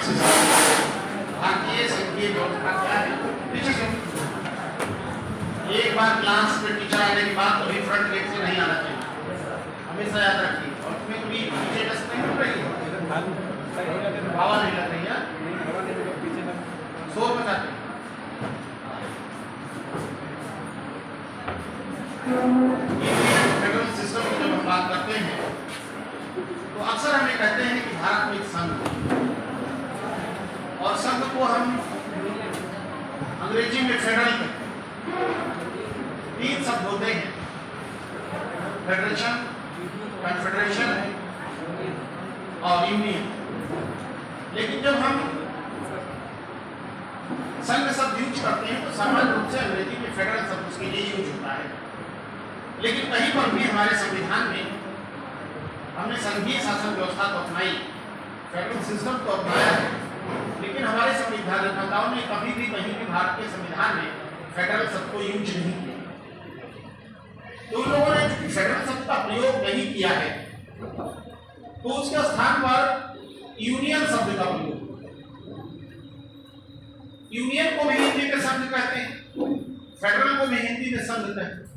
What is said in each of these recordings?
Federal system, भारतीय संघीय व्यवस्था क्या है। एक बार क्लास में टीचर आने के बाद कभी फ्रंट लेग से नहीं आना चाहिए, हमेशा याद रखिए। और उसमें कोई पीछे डस्ट नहीं हो रही है, हवा नहीं लग रही है, शोर मचाते हैं। फेडरल सिस्टम की जब हम बात करते हैं तो अक्सर हमें कहते हैं कि भारत में एक संघ, और संघ को हम अंग्रेजी में फेडरल कहते हैं। 3 शब्द होते हैं, फेडरेशन, कन्फेडरेशन और यूनियन। लेकिन जब हम संघ शब्द यूज करते हैं तो सामान्य रूप से अंग्रेजी में फेडरल शब्द उसके लिए यूज होता है। लेकिन कहीं पर भी हमारे संविधान में हमने संघीय शासन व्यवस्था तो अपनाई, फेडरल सिस्टम तो अपनाया है, लेकिन हमारे संविधान निर्माताओं ने कभी भी कहीं भी भारत के संविधान में फेडरल शब्द को यूज नहीं किया। तो उन लोगों ने फेडरल शब्द का प्रयोग नहीं किया है तो उसके स्थान पर यूनियन शब्द का प्रयोग। यूनियन को भी हिंदी में संघ कहते हैं, फेडरल को भी हिंदी में संघ कहते हैं,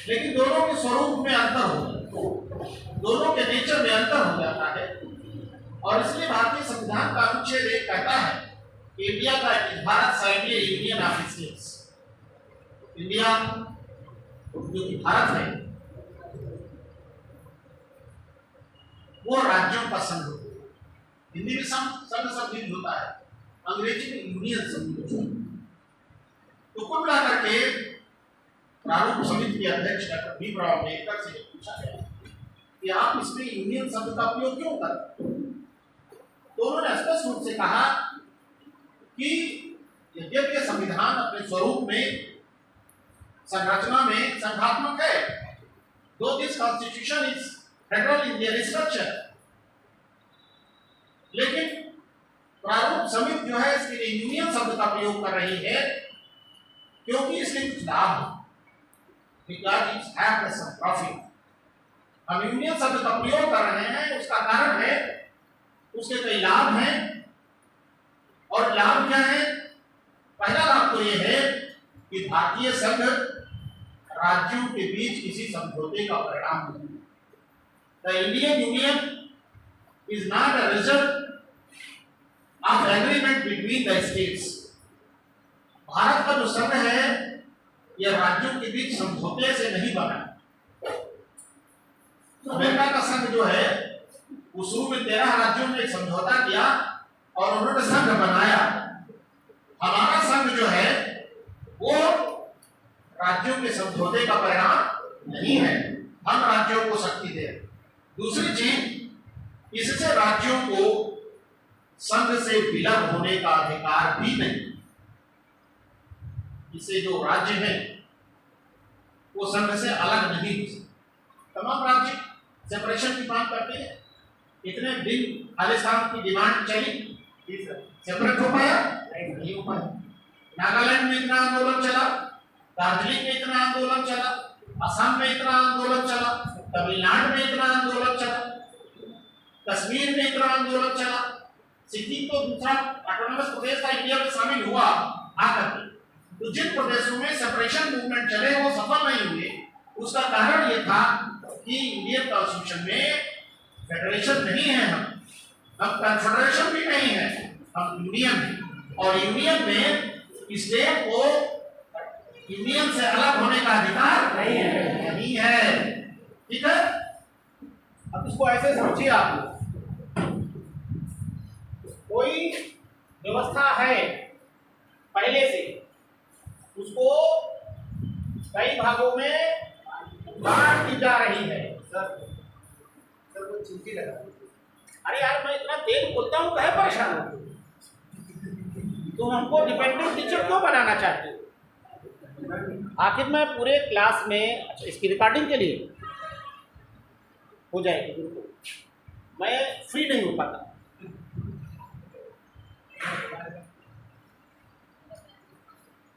लेकिन दोनों के स्वरूप में अंतर हो जाता है, दोनों के नेचर में अंतर हो जाता है। और इसलिए भारतीय संविधान का अनुच्छेद 1 कहता है कि इंडिया का भारत संघीय यूनियन ऑफ स्टेट्स। इंडिया जो कि भारत है वो राज्यों का संघ होता है। हिंदी में संघ शब्द यूज होता है, अंग्रेजी में यूनियन शब्द यूज होता है। तो कुल मिलाकर के प्रारूप समिति के अध्यक्ष डॉक्टर भीमराव अम्बेडकर से पूछा गया कि आप इसमें यूनियन शब्द का उपयोग क्यों करते हैं, तो उन्होंने स्पष्ट रूप से कहा कि यद्यपि संविधान अपने स्वरूप में संरचना में संघात्मक है, दो this constitution is federal in their structure, लेकिन प्रारूप समिति जो है इसके लिए यूनियन शब्द का प्रयोग कर रही है क्योंकि इसके कुछ लाभ हैं। Because it has some profit. हम यूनियन शब्द का प्रयोग कर रहे हैं, उसका कारण है उसके कई लाभ हैं। और लाभ क्या है? पहला लाभ तो यह है कि भारतीय संघ राज्यों के बीच किसी समझौते का परिणाम नहीं है। The Indian Union is not a result of agreement between the states. Bharat का जो संघ है यह राज्यों के बीच समझौते से नहीं बना। अमेरिका का संघ जो है वो शुरू में 13 राज्यों में एक समझौता किया और उन्होंने संघ बनाया। हमारा संघ जो है वो राज्यों के समझौते का परिणाम नहीं है, हम राज्यों को शक्ति दे। दूसरी चीज, इससे राज्यों को संघ से विलग होने का अधिकार भी नहीं। इससे जो राज्य है वो संघ से अलग नहीं हो सकते। तमाम राज्य सेपरेशन की मांग करते हैं, इतने दिन खालिस्तान की डिमांड चली, सेपरेट हो पाया नहीं हो पाया। नागालैंड में इतना आंदोलन चला, दार्जिलिंग में इतना आंदोलन चला, असम में इतना आंदोलन चला, तमिलनाडु में इतना आंदोलन चला, कश्मीर में इतना आंदोलन चला, सिक्किम तो दूसरा ऑटोनोमस प्रदेश था इंडिया में शामिल हुआ आकर। तो जिन प्रदेशों में सेपरेशन मूवमेंट चले वो सफल नहीं हुए, उसका कारण ये था कि इंडियन कॉन्स्टिट्यूशन में फेडरेशन नहीं है, हम कन्फेडरेशन भी नहीं है, हम यूनियन है। और यूनियन में स्टेट को यूनियन से अलग होने का अधिकार नहीं है। ठीक है, अब इसको ऐसे समझिए, आप कोई व्यवस्था है पहले से, उसको कई भागों में बांट दी जा रही है। सर वो चिंती लगा, अरे यार मैं इतना तेज बोलता हूँ, कहे परेशान हो तुम हमको डिपेंडेंट टीचर क्यों बनाना चाहते हो? आखिर मैं पूरे क्लास में, अच्छा इसकी रिकॉर्डिंग के लिए हो जाएगी, मैं फ्री नहीं हो पाता।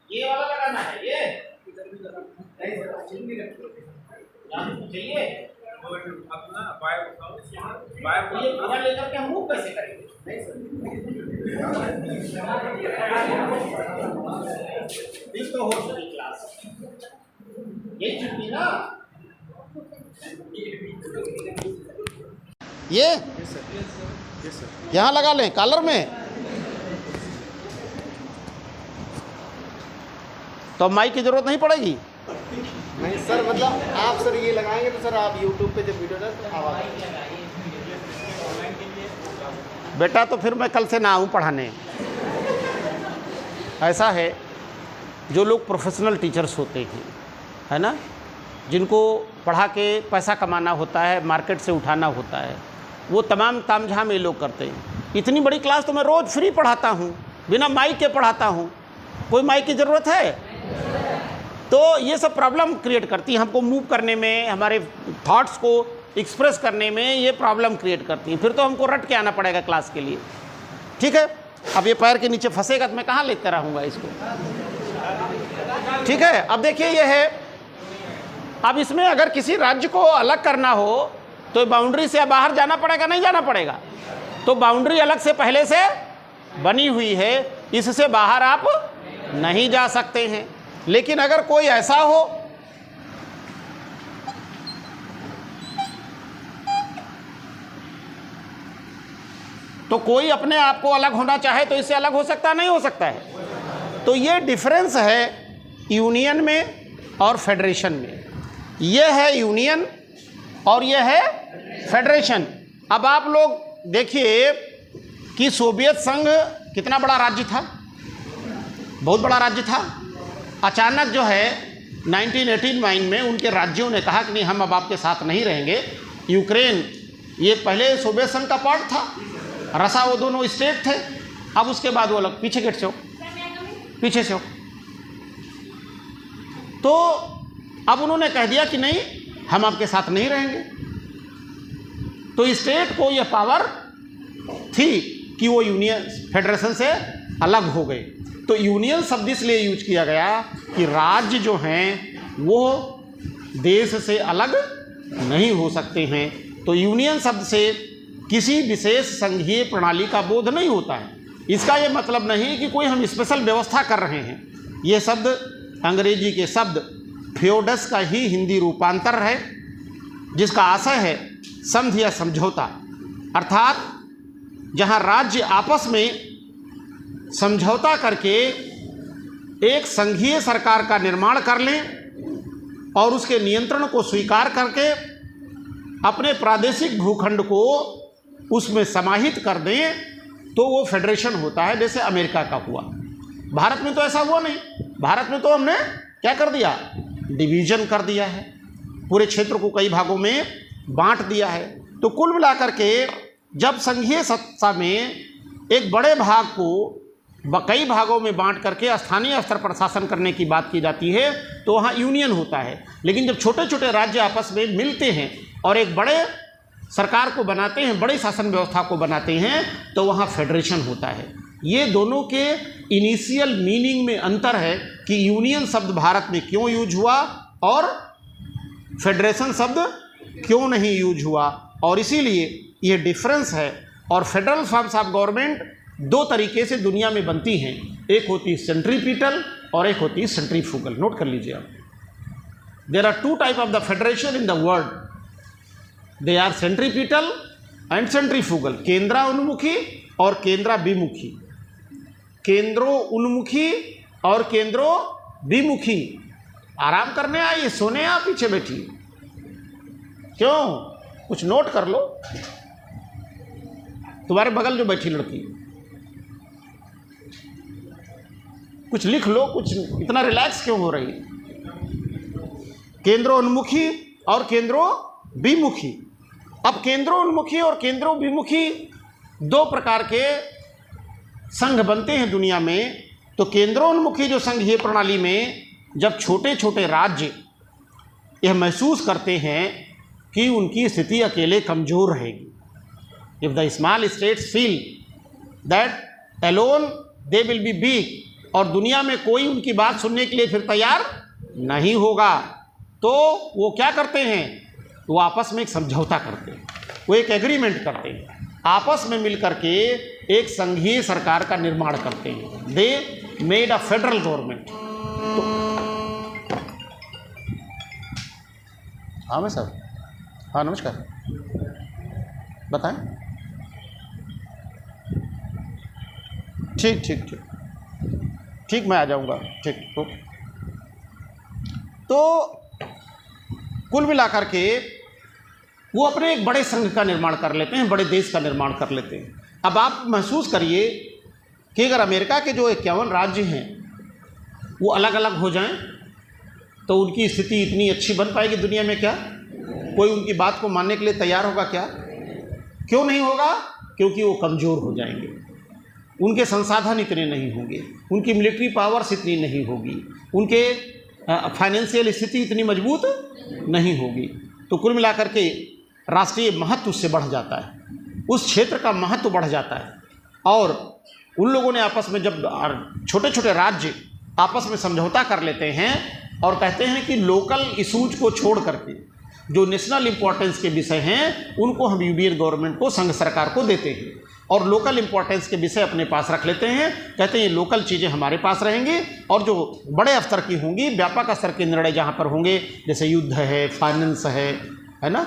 ये वाला लगाना है, ये चाहिए अपना बाय लेकर के हम मूव कैसे करेंगे? नहीं सर, फिर तो हो चुकी क्लास, यही छुट्टी ना ये यहाँ लगा लें कॉलर में, तो माइक की जरूरत नहीं पड़ेगी। नहीं सर, मतलब आप सर ये लगाएंगे तो सर आप यूट्यूब पे जब वीडियो डालें तो आवाज़ बेटा तो फिर मैं कल से ना आऊँ पढ़ाने। ऐसा है, जो लोग प्रोफेशनल टीचर्स होते हैं, है ना, जिनको पढ़ा के पैसा कमाना होता है, मार्केट से उठाना होता है, वो तमाम तामझाम ये लोग करते हैं। इतनी बड़ी क्लास तो मैं रोज़ फ्री पढ़ाता हूँ, बिना माइक के पढ़ाता हूँ, कोई माइक की ज़रूरत है? तो ये सब प्रॉब्लम क्रिएट करती है हमको मूव करने में, हमारे थॉट्स को एक्सप्रेस करने में ये प्रॉब्लम क्रिएट करती हैं। फिर तो हमको रट के आना पड़ेगा क्लास के लिए। ठीक है, अब ये पैर के नीचे फंसेगा तो मैं कहाँ लेते रहूँगा इसको। ठीक है, अब देखिए ये है, अब इसमें अगर किसी राज्य को अलग करना हो तो बाउंड्री से बाहर जाना पड़ेगा, नहीं जाना पड़ेगा? तो बाउंड्री अलग से पहले से बनी हुई है, इससे बाहर आप नहीं जा सकते हैं। लेकिन अगर कोई ऐसा हो तो कोई अपने आप को अलग होना चाहे तो इससे अलग हो सकता, नहीं हो सकता है? तो ये डिफरेंस है यूनियन में और फेडरेशन में। ये है यूनियन और ये है फेडरेशन। अब आप लोग देखिए कि सोवियत संघ कितना बड़ा राज्य था, बहुत बड़ा राज्य था। अचानक जो है 1989 में उनके राज्यों ने कहा कि नहीं, हम अब आपके साथ नहीं रहेंगे। यूक्रेन ये पहले सोवियत संघ का पार्ट था, रसा वो दोनों स्टेट थे। अब उसके बाद वो लोग पीछे गेट से हो, पीछे से हो, तो अब उन्होंने कह दिया कि नहीं, हम आपके साथ नहीं रहेंगे। तो स्टेट को यह पावर थी कि वो यूनियन फेडरेशन से अलग हो गए। तो यूनियन शब्द इसलिए यूज किया गया कि राज्य जो हैं वो देश से अलग नहीं हो सकते हैं। तो यूनियन शब्द से किसी विशेष संघीय प्रणाली का बोध नहीं होता है। इसका ये मतलब नहीं कि कोई हम स्पेशल व्यवस्था कर रहे हैं। ये शब्द अंग्रेजी के शब्द फ्योडस का ही हिंदी रूपांतर है, जिसका आशय है संधि या समझौता, अर्थात जहां राज्य आपस में समझौता करके एक संघीय सरकार का निर्माण कर लें और उसके नियंत्रण को स्वीकार करके अपने प्रादेशिक भूखंड को उसमें समाहित कर दें, तो वो फेडरेशन होता है, जैसे अमेरिका का हुआ। भारत में तो ऐसा हुआ नहीं। भारत में तो हमने क्या कर दिया, डिवीजन कर दिया है, पूरे क्षेत्र को कई भागों में बांट दिया है। तो कुल मिलाकर के जब संघीय सत्ता में एक बड़े भाग को कई भागों में बांट करके स्थानीय स्तर पर शासन करने की बात की जाती है, तो वहाँ यूनियन होता है। लेकिन जब छोटे छोटे राज्य आपस में मिलते हैं और एक बड़े सरकार को बनाते हैं, बड़ी शासन व्यवस्था को बनाते हैं, तो वहाँ फेडरेशन होता है। ये दोनों के इनिशियल मीनिंग में अंतर है कि यूनियन शब्द भारत में क्यों यूज हुआ और फेडरेशन शब्द क्यों नहीं यूज हुआ, और इसीलिए ये डिफरेंस है। और फेडरल फॉर्म्स ऑफ गवर्नमेंट दो तरीके से दुनिया में बनती हैं, एक होती है सेंट्रीपिटल और एक होती है सेंट्रीफ्यूगल। नोट कर लीजिए आप, there are two type of the federation in the world, they are centripetal and centrifugal, केंद्रोन्मुखी और केंद्राभिमुखी। केंद्रोन्मुखी और केंद्रोभिमुखी। आराम करने आइए, सोने आप पीछे बैठी, क्यों, कुछ नोट कर लो। तुम्हारे बगल जो बैठी लड़की, कुछ लिख लो, कुछ इतना रिलैक्स क्यों हो रही है। केंद्रोन्मुखी और केंद्रोभिमुखी। अब केंद्रोन्मुखी और केंद्रोभिमुखी दो प्रकार के संघ बनते हैं दुनिया में। तो केंद्रोन्मुखी जो संघीय प्रणाली में जब छोटे छोटे राज्य यह महसूस करते हैं कि उनकी स्थिति अकेले कमज़ोर रहेगी, if the small states feel that alone they will be weak, और दुनिया में कोई उनकी बात सुनने के लिए फिर तैयार नहीं होगा, तो वो क्या करते हैं, वो आपस में एक समझौता करते हैं, वो एक एग्रीमेंट करते हैं, आपस में मिल करके एक संघीय सरकार का निर्माण करते हैं। They made a federal government. तो हाँ मैं सर, हाँ नमस्कार, बताएं। ठीक ठीक ठीक ठीक, मैं आ जाऊंगा। ठीक, ओके। तो कुल मिलाकर के वो अपने एक बड़े संघ का निर्माण कर लेते हैं, बड़े देश का निर्माण कर लेते हैं। अब आप महसूस करिए कि अगर अमेरिका के जो 51 राज्य हैं वो अलग अलग हो जाएं तो उनकी स्थिति इतनी अच्छी बन पाएगी दुनिया में क्या? कोई उनकी बात को मानने के लिए तैयार होगा क्या? क्यों नहीं होगा? क्योंकि वो कमज़ोर हो जाएंगे, उनके संसाधन इतने नहीं होंगे, उनकी मिलिट्री पावर्स इतनी नहीं होगी, उनके फाइनेंशियल स्थिति इतनी मजबूत नहीं होगी। तो कुल मिलाकर के राष्ट्रीय महत्व उससे बढ़ जाता है, उस क्षेत्र का महत्व बढ़ जाता है। और उन लोगों ने आपस में, जब छोटे छोटे राज्य आपस में समझौता कर लेते हैं और कहते हैं कि लोकल इशूज को छोड़ करके जो नेशनल इम्पोर्टेंस के विषय हैं उनको हम यूनियन गवर्नमेंट को, संघ सरकार को देते हैं, और लोकल इम्पोर्टेंस के विषय अपने पास रख लेते हैं। कहते हैं ये लोकल चीज़ें हमारे पास रहेंगी, और जो बड़े स्तर की होंगी, व्यापक स्तर के निर्णय जहाँ पर होंगे, जैसे युद्ध है, फाइनेंस है ना,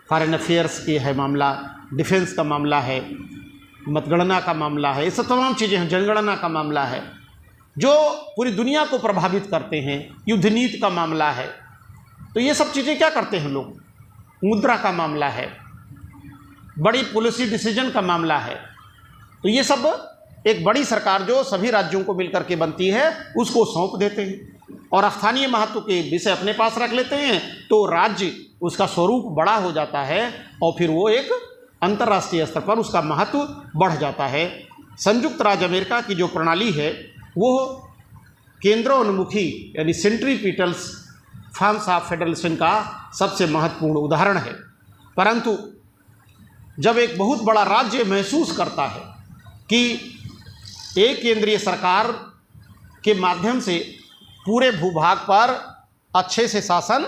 फॉरेन अफेयर्स की है मामला, डिफेंस का मामला है, मतगणना का मामला है, ये सब तमाम चीज़ें हैं, जनगणना का मामला है जो पूरी दुनिया को प्रभावित करते हैं, युद्ध नीति का मामला है। तो ये सब चीज़ें क्या करते हैं लोग, मुद्रा का मामला है, बड़ी पॉलिसी डिसीजन का मामला है। तो ये सब एक बड़ी सरकार जो सभी राज्यों को मिलकर के बनती है उसको सौंप देते हैं और स्थानीय महत्व के विषय अपने पास रख लेते हैं। तो राज्य, उसका स्वरूप बड़ा हो जाता है और फिर वो एक अंतर्राष्ट्रीय स्तर पर उसका महत्व बढ़ जाता है। संयुक्त राज्य अमेरिका की जो प्रणाली है वो केंद्रोन्मुखी यानी सेंट्रीपिटल्स फॉर्म्स ऑफ फेडरलिज्म का सबसे महत्वपूर्ण उदाहरण है। परंतु जब एक बहुत बड़ा राज्य महसूस करता है कि एक केंद्रीय सरकार के माध्यम से पूरे भूभाग पर अच्छे से शासन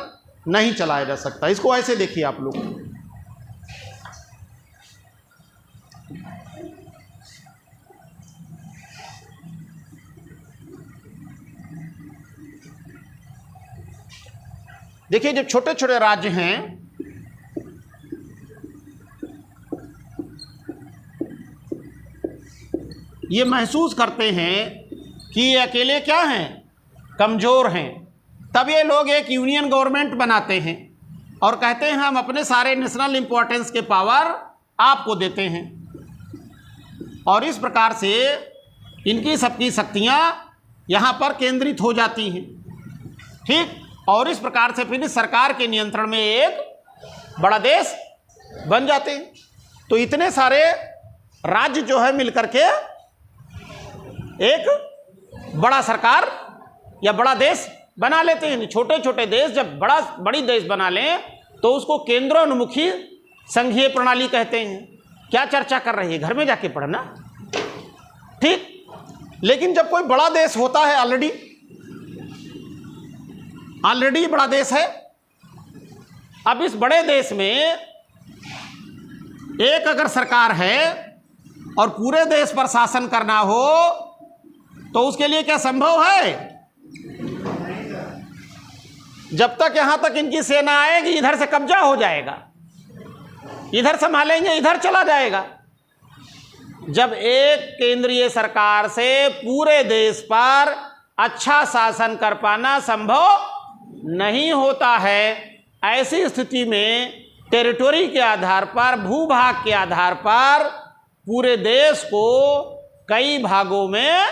नहीं चलाया जा सकता, इसको ऐसे देखिए आप लोग। देखिए जब छोटे छोटे राज्य हैं, ये महसूस करते हैं कि ये अकेले क्या हैं, कमज़ोर हैं, तब ये लोग एक यूनियन गवर्नमेंट बनाते हैं और कहते हैं हम अपने सारे नेशनल इम्पोर्टेंस के पावर आपको देते हैं। और इस प्रकार से इनकी सबकी शक्तियाँ यहाँ पर केंद्रित हो जाती हैं, ठीक। और इस प्रकार से फिर सरकार के नियंत्रण में एक बड़ा देश बन जाते हैं। तो इतने सारे राज्य जो है मिलकर के एक बड़ा सरकार या बड़ा देश बना लेते हैं। छोटे छोटे देश जब बड़ी देश बना लें तो उसको केंद्रोन्मुखी संघीय प्रणाली कहते हैं। क्या चर्चा कर रही है, घर में जाके पढ़ना, ठीक। लेकिन जब कोई बड़ा देश होता है, ऑलरेडी बड़ा देश है, अब इस बड़े देश में एक अगर सरकार है और पूरे देश पर शासन करना हो तो उसके लिए क्या संभव है? जब तक यहां तक इनकी सेना आएगी इधर से कब्जा हो जाएगा, इधर संभालेंगे इधर चला जाएगा। जब एक केंद्रीय सरकार से पूरे देश पर अच्छा शासन कर पाना संभव नहीं होता है, ऐसी स्थिति में टेरिटोरी के आधार पर, भूभाग के आधार पर पूरे देश को कई भागों में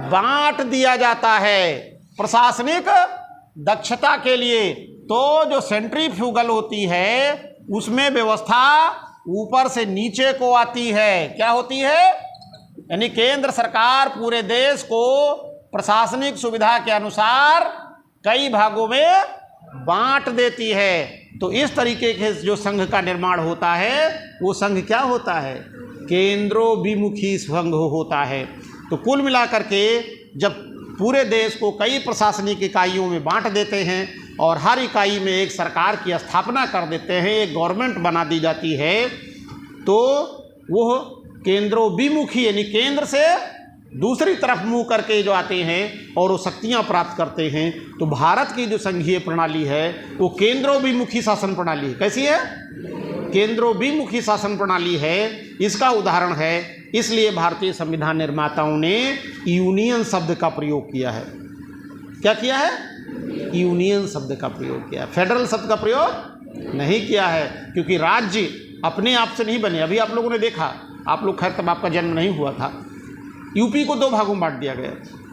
बांट दिया जाता है प्रशासनिक दक्षता के लिए। तो जो सेंट्रीफ्यूगल होती है उसमें व्यवस्था ऊपर से नीचे को आती है। क्या होती है? यानी केंद्र सरकार पूरे देश को प्रशासनिक सुविधा के अनुसार कई भागों में बांट देती है। तो इस तरीके के जो संघ का निर्माण होता है वो संघ क्या होता है? केंद्रोभिमुखी संघ होता है। तो कुल मिलाकर के जब पूरे देश को कई प्रशासनिक इकाइयों में बांट देते हैं और हर इकाई में एक सरकार की स्थापना कर देते हैं, एक गवर्नमेंट बना दी जाती है, तो वो केंद्रोभिमुखी, यानी केंद्र से दूसरी तरफ मुंह करके जो आते हैं और वो शक्तियां प्राप्त करते हैं। तो भारत की जो संघीय प्रणाली है वो केंद्रोभिमुखी शासन प्रणाली है। कैसी है? केंद्रोभिमुखी शासन प्रणाली है। इसका उदाहरण है, इसलिए भारतीय संविधान निर्माताओं ने यूनियन शब्द का प्रयोग किया है। क्या किया है? यूनियन शब्द का प्रयोग किया है। फेडरल शब्द का प्रयोग नहीं किया है, क्योंकि राज्य अपने आप से नहीं बने। अभी आप लोगों ने देखा, आप लोग खैर तब आपका जन्म नहीं हुआ था, यूपी को 2 भागों में बांट दिया गया।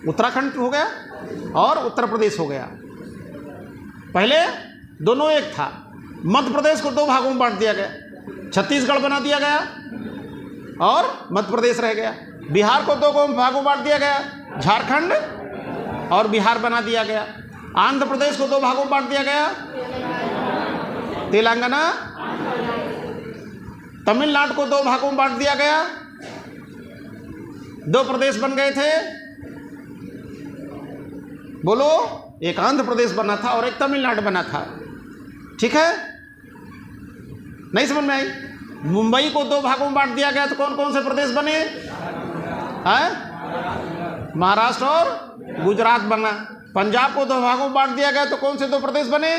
उत्तराखंड हो गया और उत्तर प्रदेश हो गया। पहले दोनों एक था। मध्य प्रदेश को 2 भागों में बांट दिया गया, छत्तीसगढ़ बना दिया गया और मध्य प्रदेश रह गया। बिहार को 2 भागों में बांट दिया गया, झारखंड और बिहार बना दिया गया। आंध्र प्रदेश को 2 भागों में बांट दिया गया, तेलंगाना। तमिलनाडु को 2 भागों में बांट दिया गया, 2 प्रदेश बन गए थे। बोलो, एक आंध्र प्रदेश बना था और एक तमिलनाडु बना था। ठीक है? नहीं समझ में आई? मुंबई को 2 भागों में बांट दिया गया तो कौन कौन से प्रदेश बने? महाराष्ट्र और गुजरात बना। पंजाब को 2 भागों में बांट दिया गया तो कौन से 2 प्रदेश बने?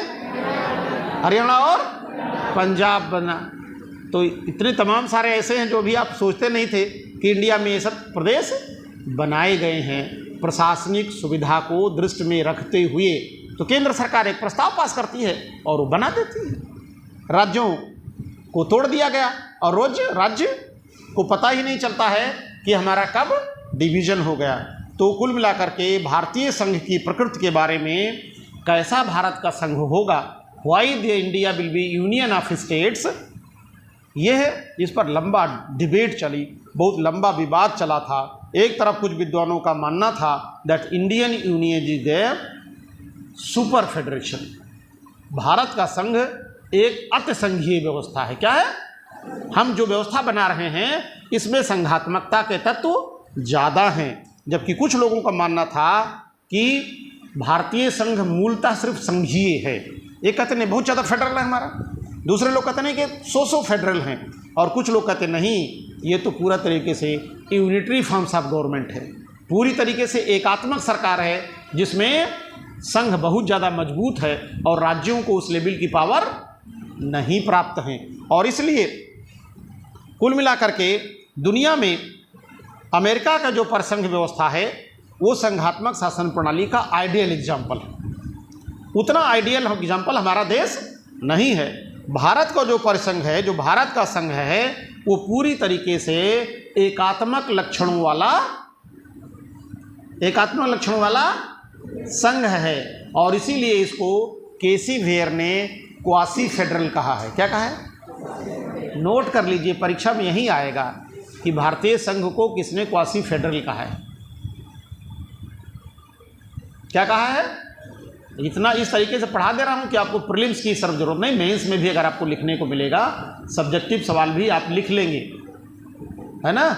हरियाणा और पंजाब बना। तो इतने तमाम सारे ऐसे हैं जो भी आप सोचते नहीं थे कि इंडिया में ये सब प्रदेश बनाए गए हैं। प्रशासनिक सुविधा को दृष्टि में रखते हुए तो केंद्र सरकार एक प्रस्ताव पास करती है और वो बना देती है। राज्यों को तोड़ दिया गया और रोज राज्य को पता ही नहीं चलता है कि हमारा कब डिवीज़न हो गया। तो कुल मिलाकर के भारतीय संघ की प्रकृति के बारे में, कैसा भारत का संघ होगा, why the India will be union of states, यह इस पर लंबा डिबेट चली, बहुत लंबा विवाद चला था। एक तरफ कुछ विद्वानों का मानना था that Indian union is the super federation, Bharat का संघ एक अति संघीय व्यवस्था है। क्या है? हम जो व्यवस्था बना रहे हैं इसमें संघात्मकता के तत्व ज़्यादा हैं। जबकि कुछ लोगों का मानना था कि भारतीय संघ मूलतः सिर्फ संघीय है। एक कहते नहीं बहुत ज़्यादा फेडरल है हमारा, दूसरे लोग कहते नहीं कि 100 फेडरल हैं, और कुछ लोग कहते नहीं ये तो पूरा तरीके से यूनिटरी फॉर्म्स ऑफ गवर्नमेंट है, पूरी तरीके से एकात्मक सरकार है जिसमें संघ बहुत ज़्यादा मजबूत है और राज्यों को उस लेवल की पावर नहीं प्राप्त है। और इसलिए कुल मिलाकर के दुनिया में अमेरिका का जो परसंघ व्यवस्था है वो संघात्मक शासन प्रणाली का आइडियल एग्जाम्पल है। उतना आइडियल एग्जाम्पल हमारा देश नहीं है। भारत का जो परिसंघ है, जो भारत का संघ है, वो पूरी तरीके से एकात्मक लक्षणों वाला संघ है। और इसीलिए इसको केसी वेयर ने क्वासी फेडरल कहा है। क्या कहा है? नोट कर लीजिए, परीक्षा में यही आएगा कि भारतीय संघ को किसने क्वासी फेडरल कहा है। क्या कहा है? इतना इस तरीके से पढ़ा दे रहा हूँ कि आपको प्रीलिम्स की सिर्फ जरूरत नहीं, मेंस में भी अगर आपको लिखने को मिलेगा, सब्जेक्टिव सवाल भी आप लिख लेंगे, है ना।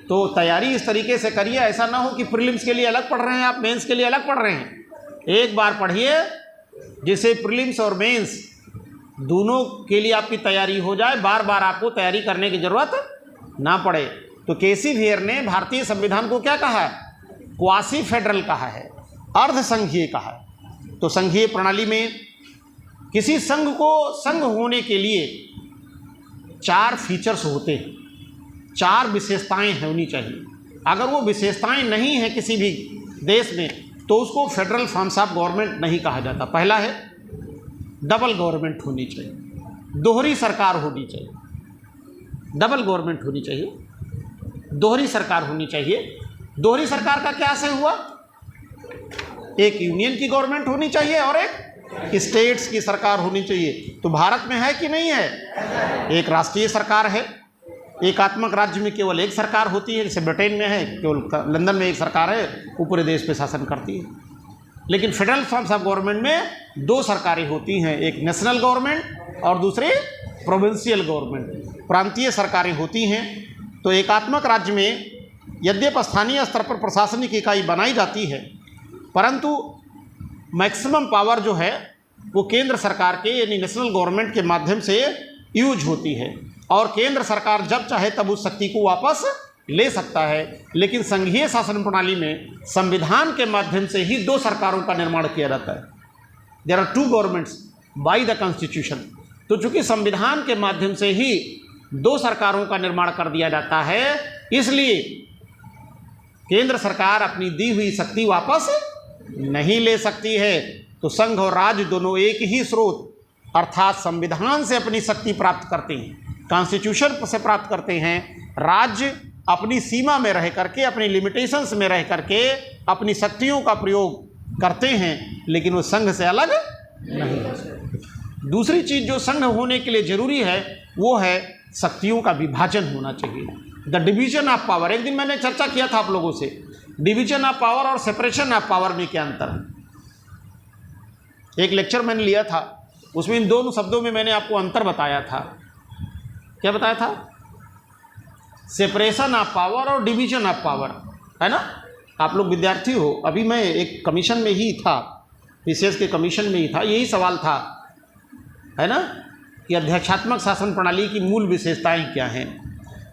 तो तैयारी इस तरीके से करिए, ऐसा ना हो कि प्रीलिम्स के लिए अलग पढ़ रहे हैं आप, मेंस के लिए अलग पढ़ रहे हैं। एक बार पढ़िए जिससे प्रीलिम्स और मेंस दोनों के लिए आपकी तैयारी हो जाए, बार बार आपको तैयारी करने की ज़रूरत ना पड़े। तो केसी वेयर ने भारतीय संविधान को क्या कहा है? क्वासी फेडरल कहा है, अर्ध संघीय कहा है। तो संघीय प्रणाली में किसी संघ को संघ होने के लिए 4 फीचर्स होते हैं, 4 विशेषताएं होनी चाहिए। अगर वो विशेषताएं नहीं हैं किसी भी देश में तो उसको फेडरल फॉर्म्स ऑफ गवर्नमेंट नहीं कहा जाता। पहला है डबल गवर्नमेंट होनी चाहिए, दोहरी सरकार होनी चाहिए, डबल गवर्नमेंट होनी चाहिए, दोहरी सरकार होनी चाहिए। दोहरी सरकार का क्या आशय हुआ? एक यूनियन की गवर्नमेंट होनी चाहिए और एक स्टेट्स की सरकार होनी चाहिए। तो भारत में है कि नहीं है? एक राष्ट्रीय सरकार है, एकात्मक राज्य में केवल एक सरकार होती है, जैसे ब्रिटेन में है, केवल लंदन में एक सरकार है, वो पूरे देश पे शासन करती है। लेकिन फेडरल फॉर्म्स ऑफ गवर्नमेंट में 2 सरकारें होती हैं, एक नेशनल गवर्नमेंट और दूसरी प्रोविंशियल गवर्नमेंट, प्रांतीय सरकारें होती हैं। तो एकात्मक राज्य में यद्यपि स्थानीय स्तर पर प्रशासनिक इकाई बनाई जाती है, परंतु मैक्सिमम पावर जो है वो केंद्र सरकार के यानी नेशनल गवर्नमेंट के माध्यम से यूज होती है। और केंद्र सरकार जब चाहे तब उस शक्ति को वापस ले सकता है। लेकिन संघीय शासन प्रणाली में संविधान के माध्यम से ही दो सरकारों का निर्माण किया जाता है। There are two governments by the constitution. तो चूंकि संविधान के माध्यम से ही दो सरकारों का निर्माण कर दिया जाता है, इसलिए केंद्र सरकार अपनी दी हुई शक्ति वापस नहीं ले सकती है। तो संघ और राज्य दोनों एक ही स्रोत अर्थात संविधान से अपनी शक्ति प्राप्त करते हैं, कॉन्स्टिट्यूशन से प्राप्त करते हैं। राज्य अपनी सीमा में रह करके, अपनी लिमिटेशंस में रह करके अपनी शक्तियों का प्रयोग करते हैं, लेकिन वो संघ से अलग नहीं हो सकते। दूसरी चीज़ जो संघ होने के लिए जरूरी है वो है शक्तियों का विभाजन होना चाहिए, द डिवीजन ऑफ पावर। एक दिन मैंने चर्चा किया था आप लोगों से, डिवीजन ऑफ पावर और सेपरेशन ऑफ पावर में क्या अंतर है। एक लेक्चर मैंने लिया था, उसमें इन दोनों शब्दों में मैंने आपको अंतर बताया था। क्या बताया था? सेपरेशन ऑफ पावर और डिवीजन ऑफ पावर, है ना। आप लोग विद्यार्थी हो, अभी मैं एक कमीशन में ही था, विशेष के कमीशन में ही था, यही सवाल था, है ना, कि अध्यक्षात्मक शासन प्रणाली की मूल विशेषताएं क्या हैं।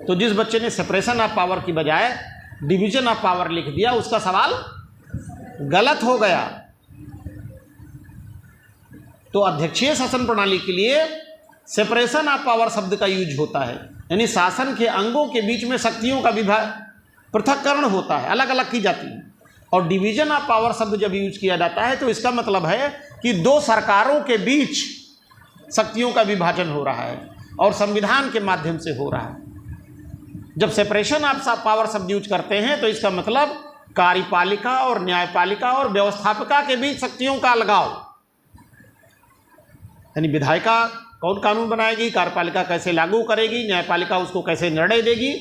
तो जिस बच्चे ने सेपरेशन ऑफ पावर की बजाय डिवीजन ऑफ पावर लिख दिया, उसका सवाल गलत हो गया। तो अध्यक्षीय शासन प्रणाली के लिए सेपरेशन ऑफ पावर शब्द का यूज होता है, यानी शासन के अंगों के बीच में शक्तियों का पृथक्करण होता है, अलग अलग की जाती है। और डिवीजन ऑफ पावर शब्द जब यूज किया जाता है तो इसका मतलब है कि दो सरकारों के बीच शक्तियों का विभाजन हो रहा है और संविधान के माध्यम से हो रहा है। जब सेपरेशन ऑफ पावर शब्द यूज करते हैं तो इसका मतलब कार्यपालिका और न्यायपालिका और व्यवस्थापिका के बीच शक्तियों का अलगाव, यानी विधायिका कौन कानून बनाएगी, कार्यपालिका कैसे लागू करेगी, न्यायपालिका उसको कैसे निर्णय देगी,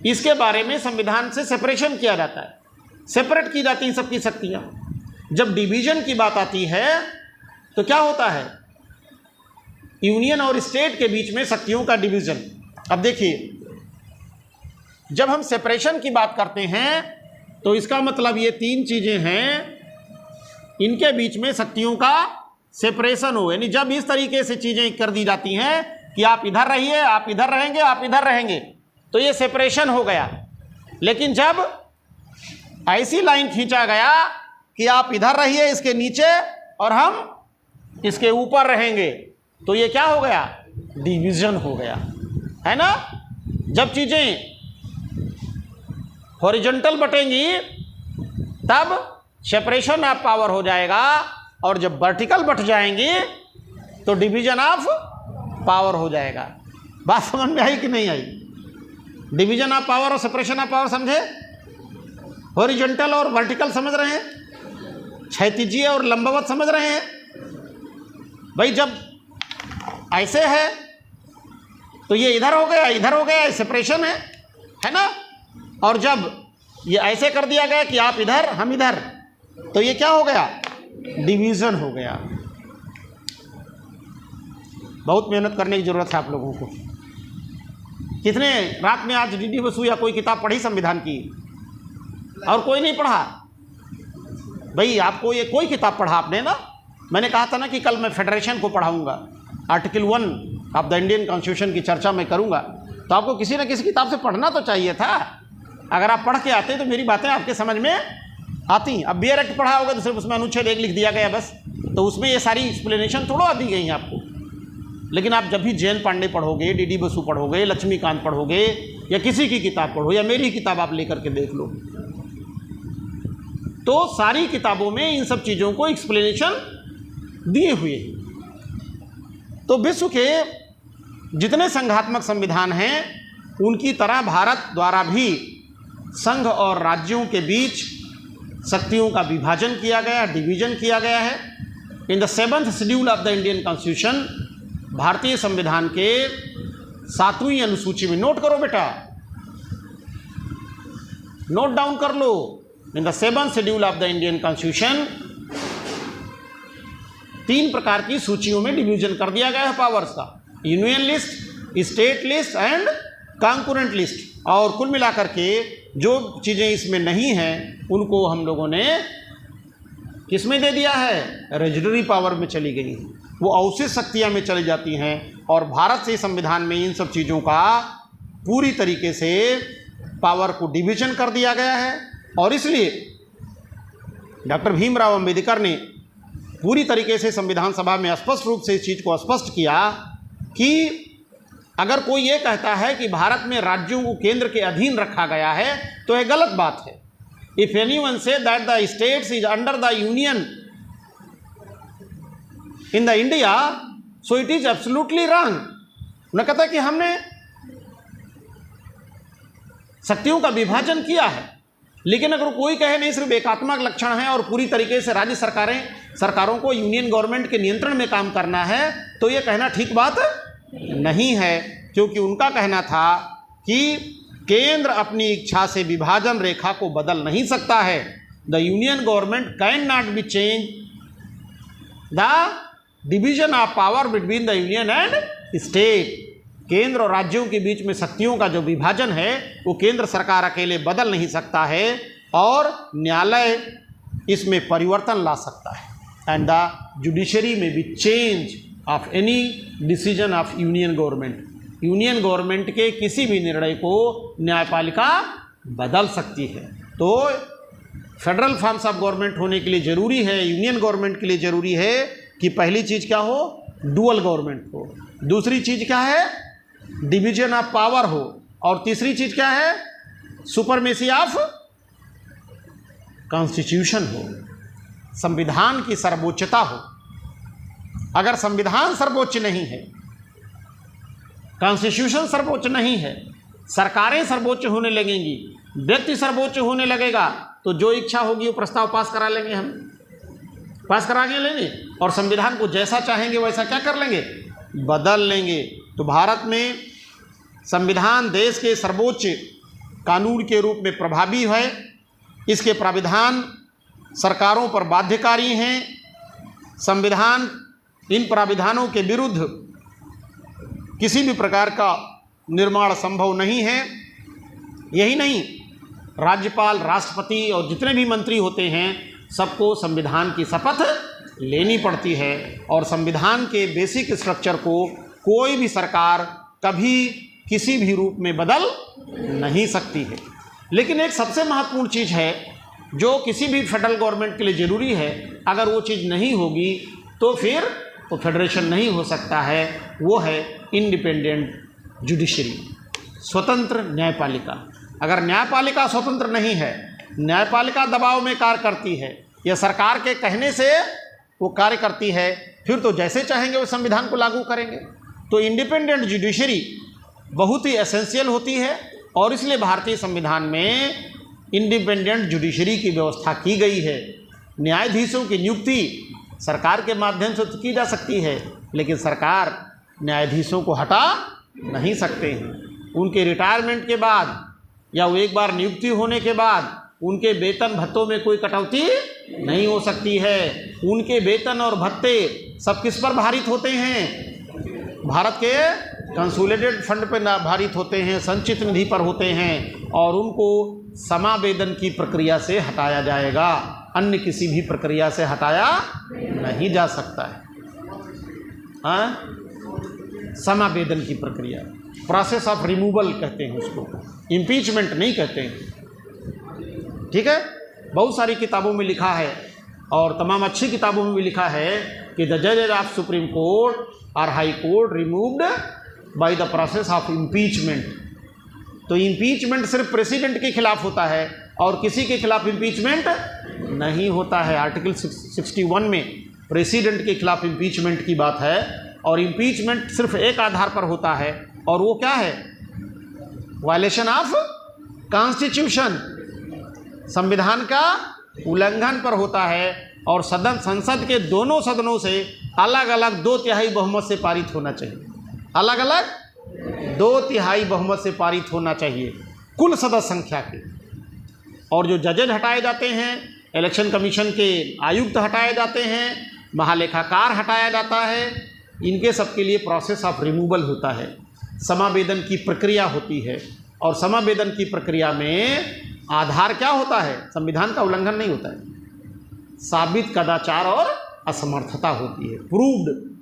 इसके बारे में संविधान से सेपरेशन किया जाता है, सेपरेट की जाती हैं सबकी शक्तियाँ। जब डिवीजन की बात आती है तो क्या होता है, यूनियन और स्टेट के बीच में शक्तियों का डिवीजन। अब देखिए, जब हम सेपरेशन की बात करते हैं तो इसका मतलब ये तीन चीज़ें हैं, इनके बीच में शक्तियों का सेपरेशन हो, यानी जब इस तरीके से चीज़ें कर दी जाती हैं कि आप इधर रहिए, आप इधर रहेंगे, आप इधर रहेंगे, तो ये सेपरेशन हो गया। लेकिन जब ऐसी लाइन खींचा गया कि आप इधर रहिए इसके नीचे और हम इसके ऊपर रहेंगे, तो ये क्या हो गया, डिवीजन हो गया, है ना। जब चीज़ें हॉरिजॉन्टल बटेंगी तब सेपरेशन ऑफ पावर हो जाएगा, और जब वर्टिकल बट जाएंगी तो डिवीजन ऑफ पावर हो जाएगा। बात समझ में आई कि नहीं आई? डिवीजन ऑफ पावर और सेपरेशन ऑफ पावर समझे? हॉरिजॉन्टल और वर्टिकल समझ रहे हैं? क्षैतिजीय और लंबवत समझ रहे हैं? भाई जब ऐसे है तो ये इधर हो गया, इधर हो गया, सेपरेशन है ना। और जब ये ऐसे कर दिया गया कि आप इधर हम इधर, तो ये क्या हो गया, डिवीजन हो गया। बहुत मेहनत करने की जरूरत है आप लोगों को। कितने रात में आज डीडी बसु या कोई किताब पढ़ी संविधान की? और कोई नहीं पढ़ा? भाई आपको ये कोई किताब पढ़ा आपने ना? मैंने कहा था ना कि कल मैं फेडरेशन को पढ़ाऊंगा, article 1 of the Indian constitution की चर्चा मैं करूंगा, तो आपको किसी न किसी किताब से पढ़ना तो चाहिए था। अगर आप पढ़ के आते तो मेरी बातें आपके समझ में आती। अब बियर एक्ट पढ़ा होगा तो सिर्फ उसमें अनुच्छेद 1 लिख दिया गया बस, तो उसमें ये सारी एक्सप्लेनेशन थोड़ा दी गई हैं आपको। लेकिन आप जब भी जैन पांडे पढ़ोगे, डीडी बसु पढ़ोगे, लक्ष्मीकांत पढ़ोगे, या किसी की किताब पढ़ो, या मेरी किताब आप लेकर के देख लो, तो सारी किताबों में इन सब चीज़ों को एक्सप्लेनेशन दिए हुए हैं। तो विश्व के जितने संघात्मक संविधान हैं उनकी तरह भारत द्वारा भी संघ और राज्यों के बीच शक्तियों का विभाजन किया गया, डिवीजन किया गया है। इन the 7th schedule of the Indian constitution, भारतीय संविधान के 7वीं अनुसूची में, नोट करो बेटा, नोट डाउन कर लो, in the 7th schedule of the Indian constitution 3 प्रकार की सूचियों में डिवीजन कर दिया गया है पावर्स का, union list, state list and concurrent list. और कुल मिलाकर के जो चीज़ें इसमें नहीं हैं उनको हम लोगों ने किस में दे दिया है, रेजिडरी पावर में चली गई हैं, वो अवशिष्ट शक्तियाँ में चली जाती हैं। और भारत से संविधान में इन सब चीज़ों का पूरी तरीके से पावर को डिवीजन कर दिया गया है। और इसलिए डॉक्टर भीमराव अंबेडकर ने पूरी तरीके से संविधान सभा में स्पष्ट रूप से इस चीज़ को स्पष्ट किया कि अगर कोई ये कहता है कि भारत में राज्यों को केंद्र के अधीन रखा गया है तो यह गलत बात है। If anyone say that the states is under the union in the India so it is absolutely wrong. उन्हें कहता है कि हमने शक्तियों का विभाजन किया है, लेकिन अगर कोई कहे नहीं सिर्फ एकात्मक लक्षण है और पूरी तरीके से राज्य सरकारों को यूनियन गवर्नमेंट के नियंत्रण में काम करना है, तो ये कहना ठीक बात नहीं है। क्योंकि उनका कहना था कि केंद्र अपनी इच्छा से विभाजन रेखा को बदल नहीं सकता है। The union government can not be change the division of power between the union and state. केंद्र और राज्यों के बीच में शक्तियों का जो विभाजन है वो केंद्र सरकार अकेले बदल नहीं सकता है और न्यायालय इसमें परिवर्तन ला सकता है। एंड द जुडिशरी में B change of any decision of union government. Union government के किसी भी निर्णय को न्यायपालिका बदल सकती है। तो फेडरल फॉर्म्स ऑफ गवर्नमेंट होने के लिए ज़रूरी है, यूनियन गवर्नमेंट के लिए ज़रूरी है कि पहली चीज़ क्या हो, डुअल गवर्नमेंट हो। दूसरी चीज़ क्या है, डिवीजन ऑफ पावर हो। और तीसरी चीज़ क्या है, सुपरमेसी ऑफ कॉन्स्टिट्यूशन हो, संविधान की सर्वोच्चता हो। अगर संविधान सर्वोच्च नहीं है, कॉन्स्टिट्यूशन सर्वोच्च नहीं है, सरकारें सर्वोच्च होने लगेंगी, व्यक्ति सर्वोच्च होने लगेगा, तो जो इच्छा होगी वो प्रस्ताव पास करा लेंगे, हम पास करा के लेंगे और संविधान को जैसा चाहेंगे वैसा क्या कर लेंगे, बदल लेंगे। तो भारत में संविधान देश के सर्वोच्च कानून के रूप में प्रभावी है। इसके प्राविधान सरकारों पर बाध्यकारी हैं। संविधान इन प्राविधानों के विरुद्ध किसी भी प्रकार का निर्माण संभव नहीं है। यही नहीं, राज्यपाल, राष्ट्रपति और जितने भी मंत्री होते हैं सबको संविधान की शपथ लेनी पड़ती है और संविधान के बेसिक स्ट्रक्चर को कोई भी सरकार कभी किसी भी रूप में बदल नहीं सकती है। लेकिन एक सबसे महत्वपूर्ण चीज़ है जो किसी भी फेडरल गवर्नमेंट के लिए ज़रूरी है, अगर वो चीज़ नहीं होगी तो फिर वो फेडरेशन नहीं हो सकता है। वो है इंडिपेंडेंट जुडिशरी, स्वतंत्र न्यायपालिका। अगर न्यायपालिका स्वतंत्र नहीं है, न्यायपालिका दबाव में कार्य करती है या सरकार के कहने से वो कार्य करती है, फिर तो जैसे चाहेंगे वो संविधान को लागू करेंगे। तो इंडिपेंडेंट जुडिशरी बहुत ही एसेंशियल होती है और इसलिए भारतीय संविधान में इंडिपेंडेंट जुडिशरी की व्यवस्था की गई है। न्यायाधीशों की नियुक्ति सरकार के माध्यम से तो की जा सकती है, लेकिन सरकार न्यायाधीशों को हटा नहीं सकते हैं। उनके रिटायरमेंट के बाद या वो एक बार नियुक्ति होने के बाद उनके वेतन भत्तों में कोई कटौती नहीं हो सकती है। उनके वेतन और भत्ते सब किस पर भारित होते हैं, भारत के कंसोलिडेटेड फंड पर भारित होते हैं, संचित निधि पर होते हैं और उनको समावेदन की प्रक्रिया से हटाया जाएगा, अन्य किसी भी प्रक्रिया से हटाया नहीं जा सकता है। समावेदन की प्रक्रिया, प्रोसेस ऑफ रिमूवल कहते हैं उसको, इम्पीचमेंट नहीं कहते हैं। ठीक है, बहुत सारी किताबों में लिखा है और तमाम अच्छी किताबों में भी लिखा है कि द जजेज ऑफ सुप्रीम कोर्ट और high court removed by the process of impeachment. तो इम्पीचमेंट सिर्फ प्रेसिडेंट के खिलाफ होता है और किसी के खिलाफ इम्पीचमेंट नहीं होता है। आर्टिकल 61 में प्रेसिडेंट के खिलाफ इम्पीचमेंट की बात है और इम्पीचमेंट सिर्फ एक आधार पर होता है और वो क्या है, वायलेशन ऑफ कॉन्स्टिट्यूशन, संविधान का उल्लंघन पर होता है और संसद के दोनों सदनों से अलग अलग 2/3 बहुमत से पारित होना चाहिए। अलग अलग 2/3 बहुमत से पारित होना चाहिए कुल सदस्य संख्या के। और जो जजेज हटाए जाते हैं, इलेक्शन कमीशन के आयुक्त हटाए जाते हैं, महालेखाकार हटाया जाता है, इनके सबके लिए प्रोसेस ऑफ रिमूवल होता है, समावेदन की प्रक्रिया होती है। और समावेदन की प्रक्रिया में आधार क्या होता है, संविधान का उल्लंघन नहीं होता है, साबित कदाचार और असमर्थता होती है, प्रूव्ड।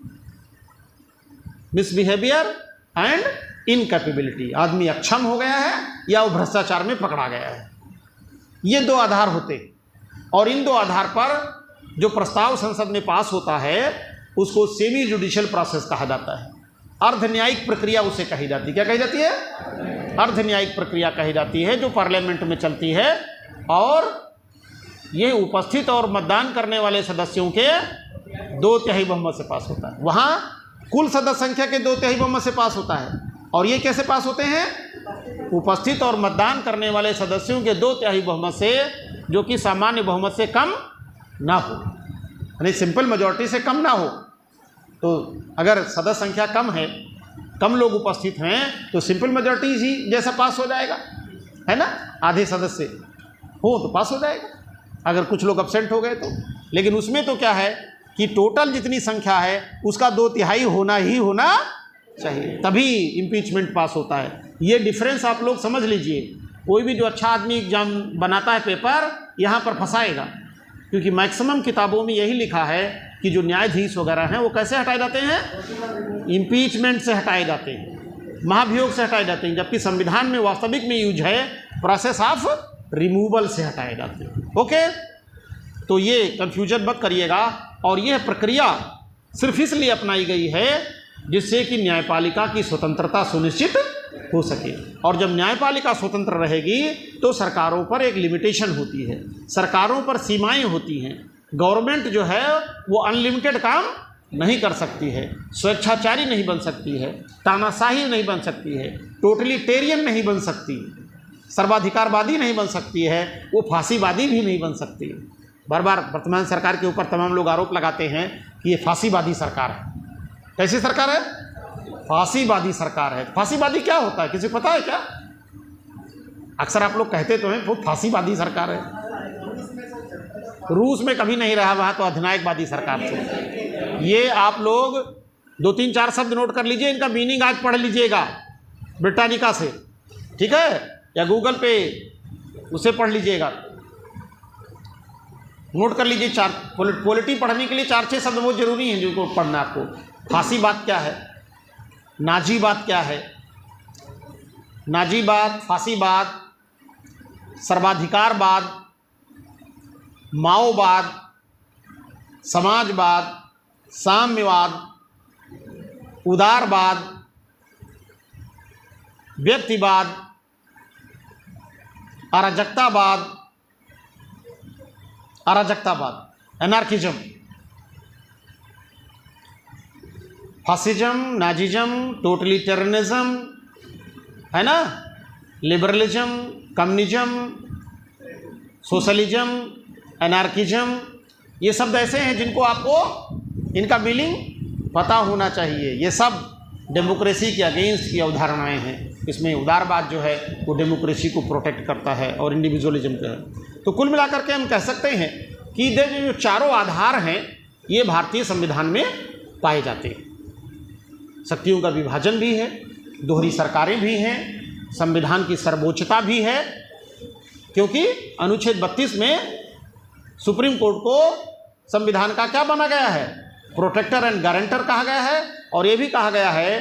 मिसबिहेवियर एंड इनकैपेबिलिटी, आदमी अक्षम हो गया है या वो भ्रष्टाचार में पकड़ा गया है। ये दो आधार होते हैं, और इन दो आधार पर जो प्रस्ताव संसद में पास होता है उसको सेमी जुडिशियल प्रोसेस कहा जाता है। अर्ध न्यायिक प्रक्रिया उसे कही जाती है। क्या कही जाती है? अर्ध न्यायिक प्रक्रिया कही जाती है, जो पार्लियामेंट में चलती है, और ये उपस्थित और मतदान करने वाले सदस्यों के 2/3 बहुमत से पास होता है। वहाँ कुल सदस्य संख्या के 2/3 बहुमत से पास होता है, और ये कैसे पास होते हैं? उपस्थित और मतदान करने वाले सदस्यों के 2/3 बहुमत से, जो कि सामान्य बहुमत से कम ना हो, यानी सिंपल मेजॉरिटी से कम ना हो। तो अगर सदस्य संख्या कम है, कम लोग उपस्थित हैं, तो सिंपल मेजॉरिटी ही जैसा पास हो जाएगा, है ना? आधे सदस्य हो तो पास हो जाएगा, अगर कुछ लोग अब्सेंट हो गए तो। लेकिन उसमें तो क्या है कि टोटल जितनी संख्या है उसका 2/3 होना ही होना चाहिए, तभी इम्पीचमेंट पास होता है। ये डिफरेंस आप लोग समझ लीजिए। कोई भी जो अच्छा आदमी एग्जाम बनाता है पेपर, यहाँ पर फंसाएगा, क्योंकि मैक्सिमम किताबों में यही लिखा है कि जो न्यायाधीश वगैरह हैं वो कैसे हटाए जाते हैं? इम्पीचमेंट से हटाए जाते हैं, महाभियोग से हटाए जाते हैं, जबकि संविधान में वास्तविक में यूज है प्रोसेस ऑफ रिमूवल से हटाए जाते हैं। ओके, तो ये कंफ्यूजन मत करिएगा। और यह प्रक्रिया सिर्फ इसलिए अपनाई गई है जिससे कि न्यायपालिका की स्वतंत्रता सुनिश्चित हो सके। और जब न्यायपालिका स्वतंत्र रहेगी तो सरकारों पर एक लिमिटेशन होती है, सरकारों पर सीमाएं होती हैं। गवर्नमेंट जो है वो अनलिमिटेड काम नहीं कर सकती है, स्वेच्छाचारी नहीं बन सकती है, तानाशाही नहीं बन सकती है, टोटलिटेरियन नहीं बन सकती, सर्वाधिकारवादी नहीं बन सकती है, वो फांसीवादी भी नहीं बन सकती। बार बार वर्तमान सरकार के ऊपर तमाम लोग आरोप लगाते हैं कि ये फांसीवादी सरकार है। कैसी सरकार है? फांसीवादी सरकार है। फांसीवादी क्या होता है, किसी को पता है क्या? अक्सर आप लोग कहते तो हैं वो फांसीवादी सरकार है। रूस में कभी नहीं रहा, वहाँ तो अधिनायकवादी सरकार थी। ये आप लोग 2-3-4 शब्द नोट कर लीजिए, इनका मीनिंग आज पढ़ लीजिएगा ब्रिटानिका से, ठीक है, या गूगल पे उसे पढ़ लीजिएगा, नोट कर लीजिए। पॉलिटी पढ़ने के लिए 4-6 शब्द बहुत जरूरी हैं जिनको पढ़ना आपको। फांसीवाद क्या है, नाजीवाद क्या है, नाजीवाद, फांसीवाद, सर्वाधिकारवाद, माओवाद, समाजवाद, साम्यवाद, उदारवाद, व्यक्तिवाद, अराजकतावाद, एनार्किज्म, फासिज्म, नाजिज्म, टोटलिटेरियनिज्म, है ना, लिबरलिज्म, कम्युनिज्म, सोशलिज्म, एनार्किज्म, ये शब्द ऐसे हैं जिनको आपको इनका मीनिंग पता होना चाहिए। ये सब डेमोक्रेसी के अगेंस्ट की अवधारणाएं हैं। इसमें उदारवाद जो है वो डेमोक्रेसी को प्रोटेक्ट करता है और इंडिविजुअलिज्म का है। तो कुल मिलाकर के हम कह सकते हैं कि जो चारों आधार हैं ये भारतीय संविधान में पाए जाते हैं। शक्तियों का विभाजन भी है, दोहरी सरकारें भी हैं, संविधान की सर्वोच्चता भी है, क्योंकि अनुच्छेद 32 में सुप्रीम कोर्ट को संविधान का क्या बना गया है? प्रोटेक्टर एंड गारंटर कहा गया है। और ये भी कहा गया है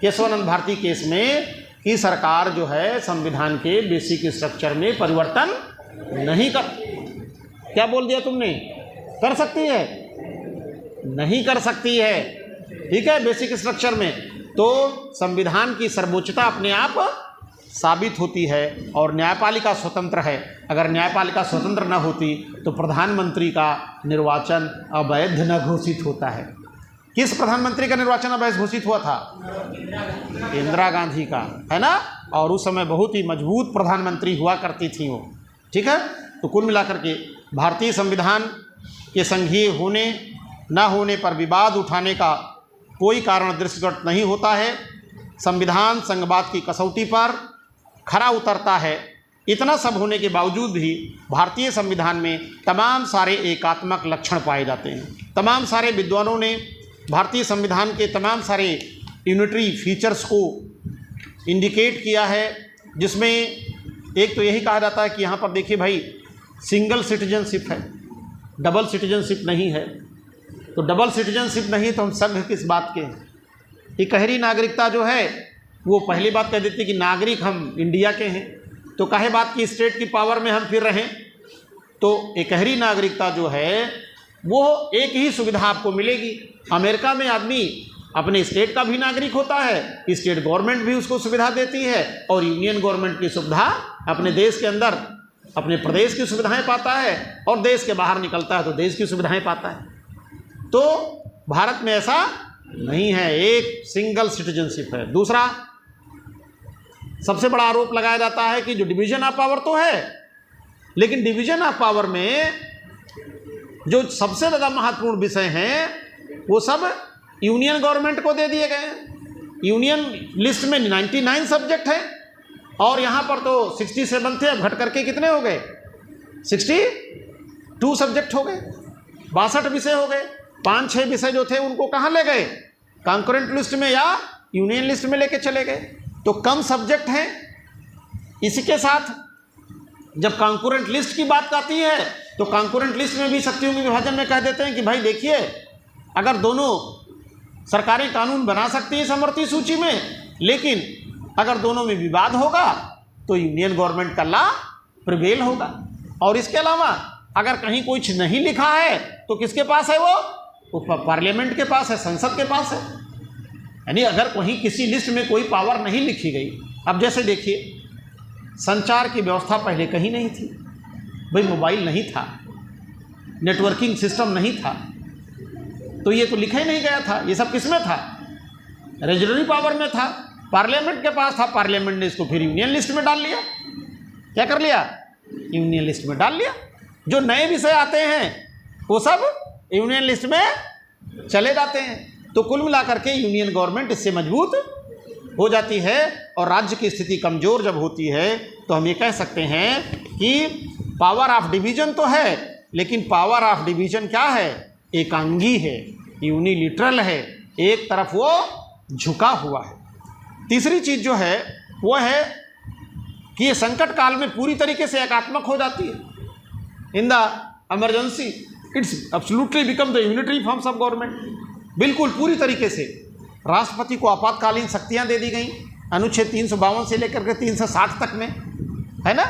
केशवानंद भारती केस में कि सरकार जो है संविधान के बेसिक स्ट्रक्चर में परिवर्तन नहीं कर, क्या बोल दिया तुमने? कर सकती है? नहीं कर सकती है, ठीक है, बेसिक स्ट्रक्चर में। तो संविधान की सर्वोच्चता अपने आप साबित होती है और न्यायपालिका स्वतंत्र है। अगर न्यायपालिका स्वतंत्र न होती तो प्रधानमंत्री का निर्वाचन अवैध न घोषित होता है। किस प्रधानमंत्री का निर्वाचन अवैध घोषित हुआ था? इंदिरा गांधी का, है ना। और उस समय बहुत ही मजबूत प्रधानमंत्री हुआ करती थी वो, ठीक है। तो कुल मिलाकर के भारतीय संविधान के संघीय होने न होने पर विवाद उठाने का कोई कारण दृष्टिगत नहीं होता है। संविधान संघवाद की कसौटी पर खरा उतरता है। इतना सब होने के बावजूद भी भारतीय संविधान में तमाम सारे एकात्मक लक्षण पाए जाते हैं। तमाम सारे विद्वानों ने भारतीय संविधान के तमाम सारे यूनिटरी फीचर्स को इंडिकेट किया है, जिसमें एक तो यही कहा जाता है कि यहाँ पर देखिए भाई सिंगल सिटीजनशिप है, डबल सिटीजनशिप नहीं है। तो डबल सिटीजनशिप नहीं तो हम संघ किस बात के हैं? इकहरी नागरिकता जो है वो पहली बात कह देती कि नागरिक हम इंडिया के हैं, तो काहे बात की स्टेट की पावर में हम फिर रहें। तो इकहरी नागरिकता जो है वो एक ही सुविधा आपको मिलेगी। अमेरिका में आदमी अपने स्टेट का भी नागरिक होता है, स्टेट गवर्नमेंट भी उसको सुविधा देती है, और यूनियन गवर्नमेंट की सुविधा अपने देश के अंदर अपने प्रदेश की सुविधाएं पाता है, और देश के बाहर निकलता है तो देश की सुविधाएं पाता है। तो भारत में ऐसा नहीं है, एक सिंगल सिटीजनशिप है। दूसरा सबसे बड़ा आरोप लगाया जाता है कि जो डिवीजन ऑफ पावर तो है, लेकिन डिवीजन ऑफ पावर में जो सबसे ज़्यादा महत्वपूर्ण विषय हैं वो सब यूनियन गवर्नमेंट को दे दिए गए हैं। यूनियन लिस्ट में 99 सब्जेक्ट हैं और यहाँ पर तो 67 थे, अब घट करके कितने हो गए, 62 सब्जेक्ट हो गए, 62 विषय हो गए। 5-6 विषय जो थे उनको कहाँ ले गए, कॉन्करेंट लिस्ट में या यूनियन लिस्ट में लेके चले गए। तो कम सब्जेक्ट हैं। इसी के साथ जब कॉन्करेंट लिस्ट की बात आती है तो कॉन्करेंट लिस्ट में भी शक्तियों के विभाजन में कह देते हैं कि भाई देखिए, अगर दोनों सरकारी कानून बना सकती है समवर्ती सूची में, लेकिन अगर दोनों में विवाद होगा तो यूनियन गवर्नमेंट का लॉ प्रिवेल होगा। और इसके अलावा अगर कहीं कुछ नहीं लिखा है तो किसके पास है वो पार्लियामेंट के पास है, संसद के पास है। यानी अगर कहीं किसी लिस्ट में कोई पावर नहीं लिखी गई, अब जैसे देखिए संचार की व्यवस्था पहले कहीं नहीं थी, भाई मोबाइल नहीं था, नेटवर्किंग सिस्टम नहीं था, तो ये तो लिखा ही नहीं गया था। ये सब किस में था, रीजनरी पावर में था, पार्लियामेंट के पास था। पार्लियामेंट ने इसको फिर यूनियन लिस्ट में डाल लिया। क्या कर लिया, यूनियन लिस्ट में डाल लिया। जो नए विषय आते हैं वो सब यूनियन लिस्ट में चले जाते हैं। तो कुल मिलाकर के यूनियन गवर्नमेंट इससे मजबूत हो जाती है, और राज्य की स्थिति कमज़ोर जब होती है तो हम ये कह सकते हैं कि पावर ऑफ डिवीज़न तो है, लेकिन पावर ऑफ डिवीज़न क्या है, एकांगी है, यूनिलिटरल है, एक तरफ वो झुका हुआ है। तीसरी चीज़ जो है वो है कि ये संकट काल में पूरी तरीके से एकात्मक हो जाती है। In the emergency it's absolutely become the unitary forms of government. बिल्कुल पूरी तरीके से राष्ट्रपति को आपातकालीन शक्तियां दे दी गई, अनुच्छेद 352 से लेकर के 360 तक में, है ना।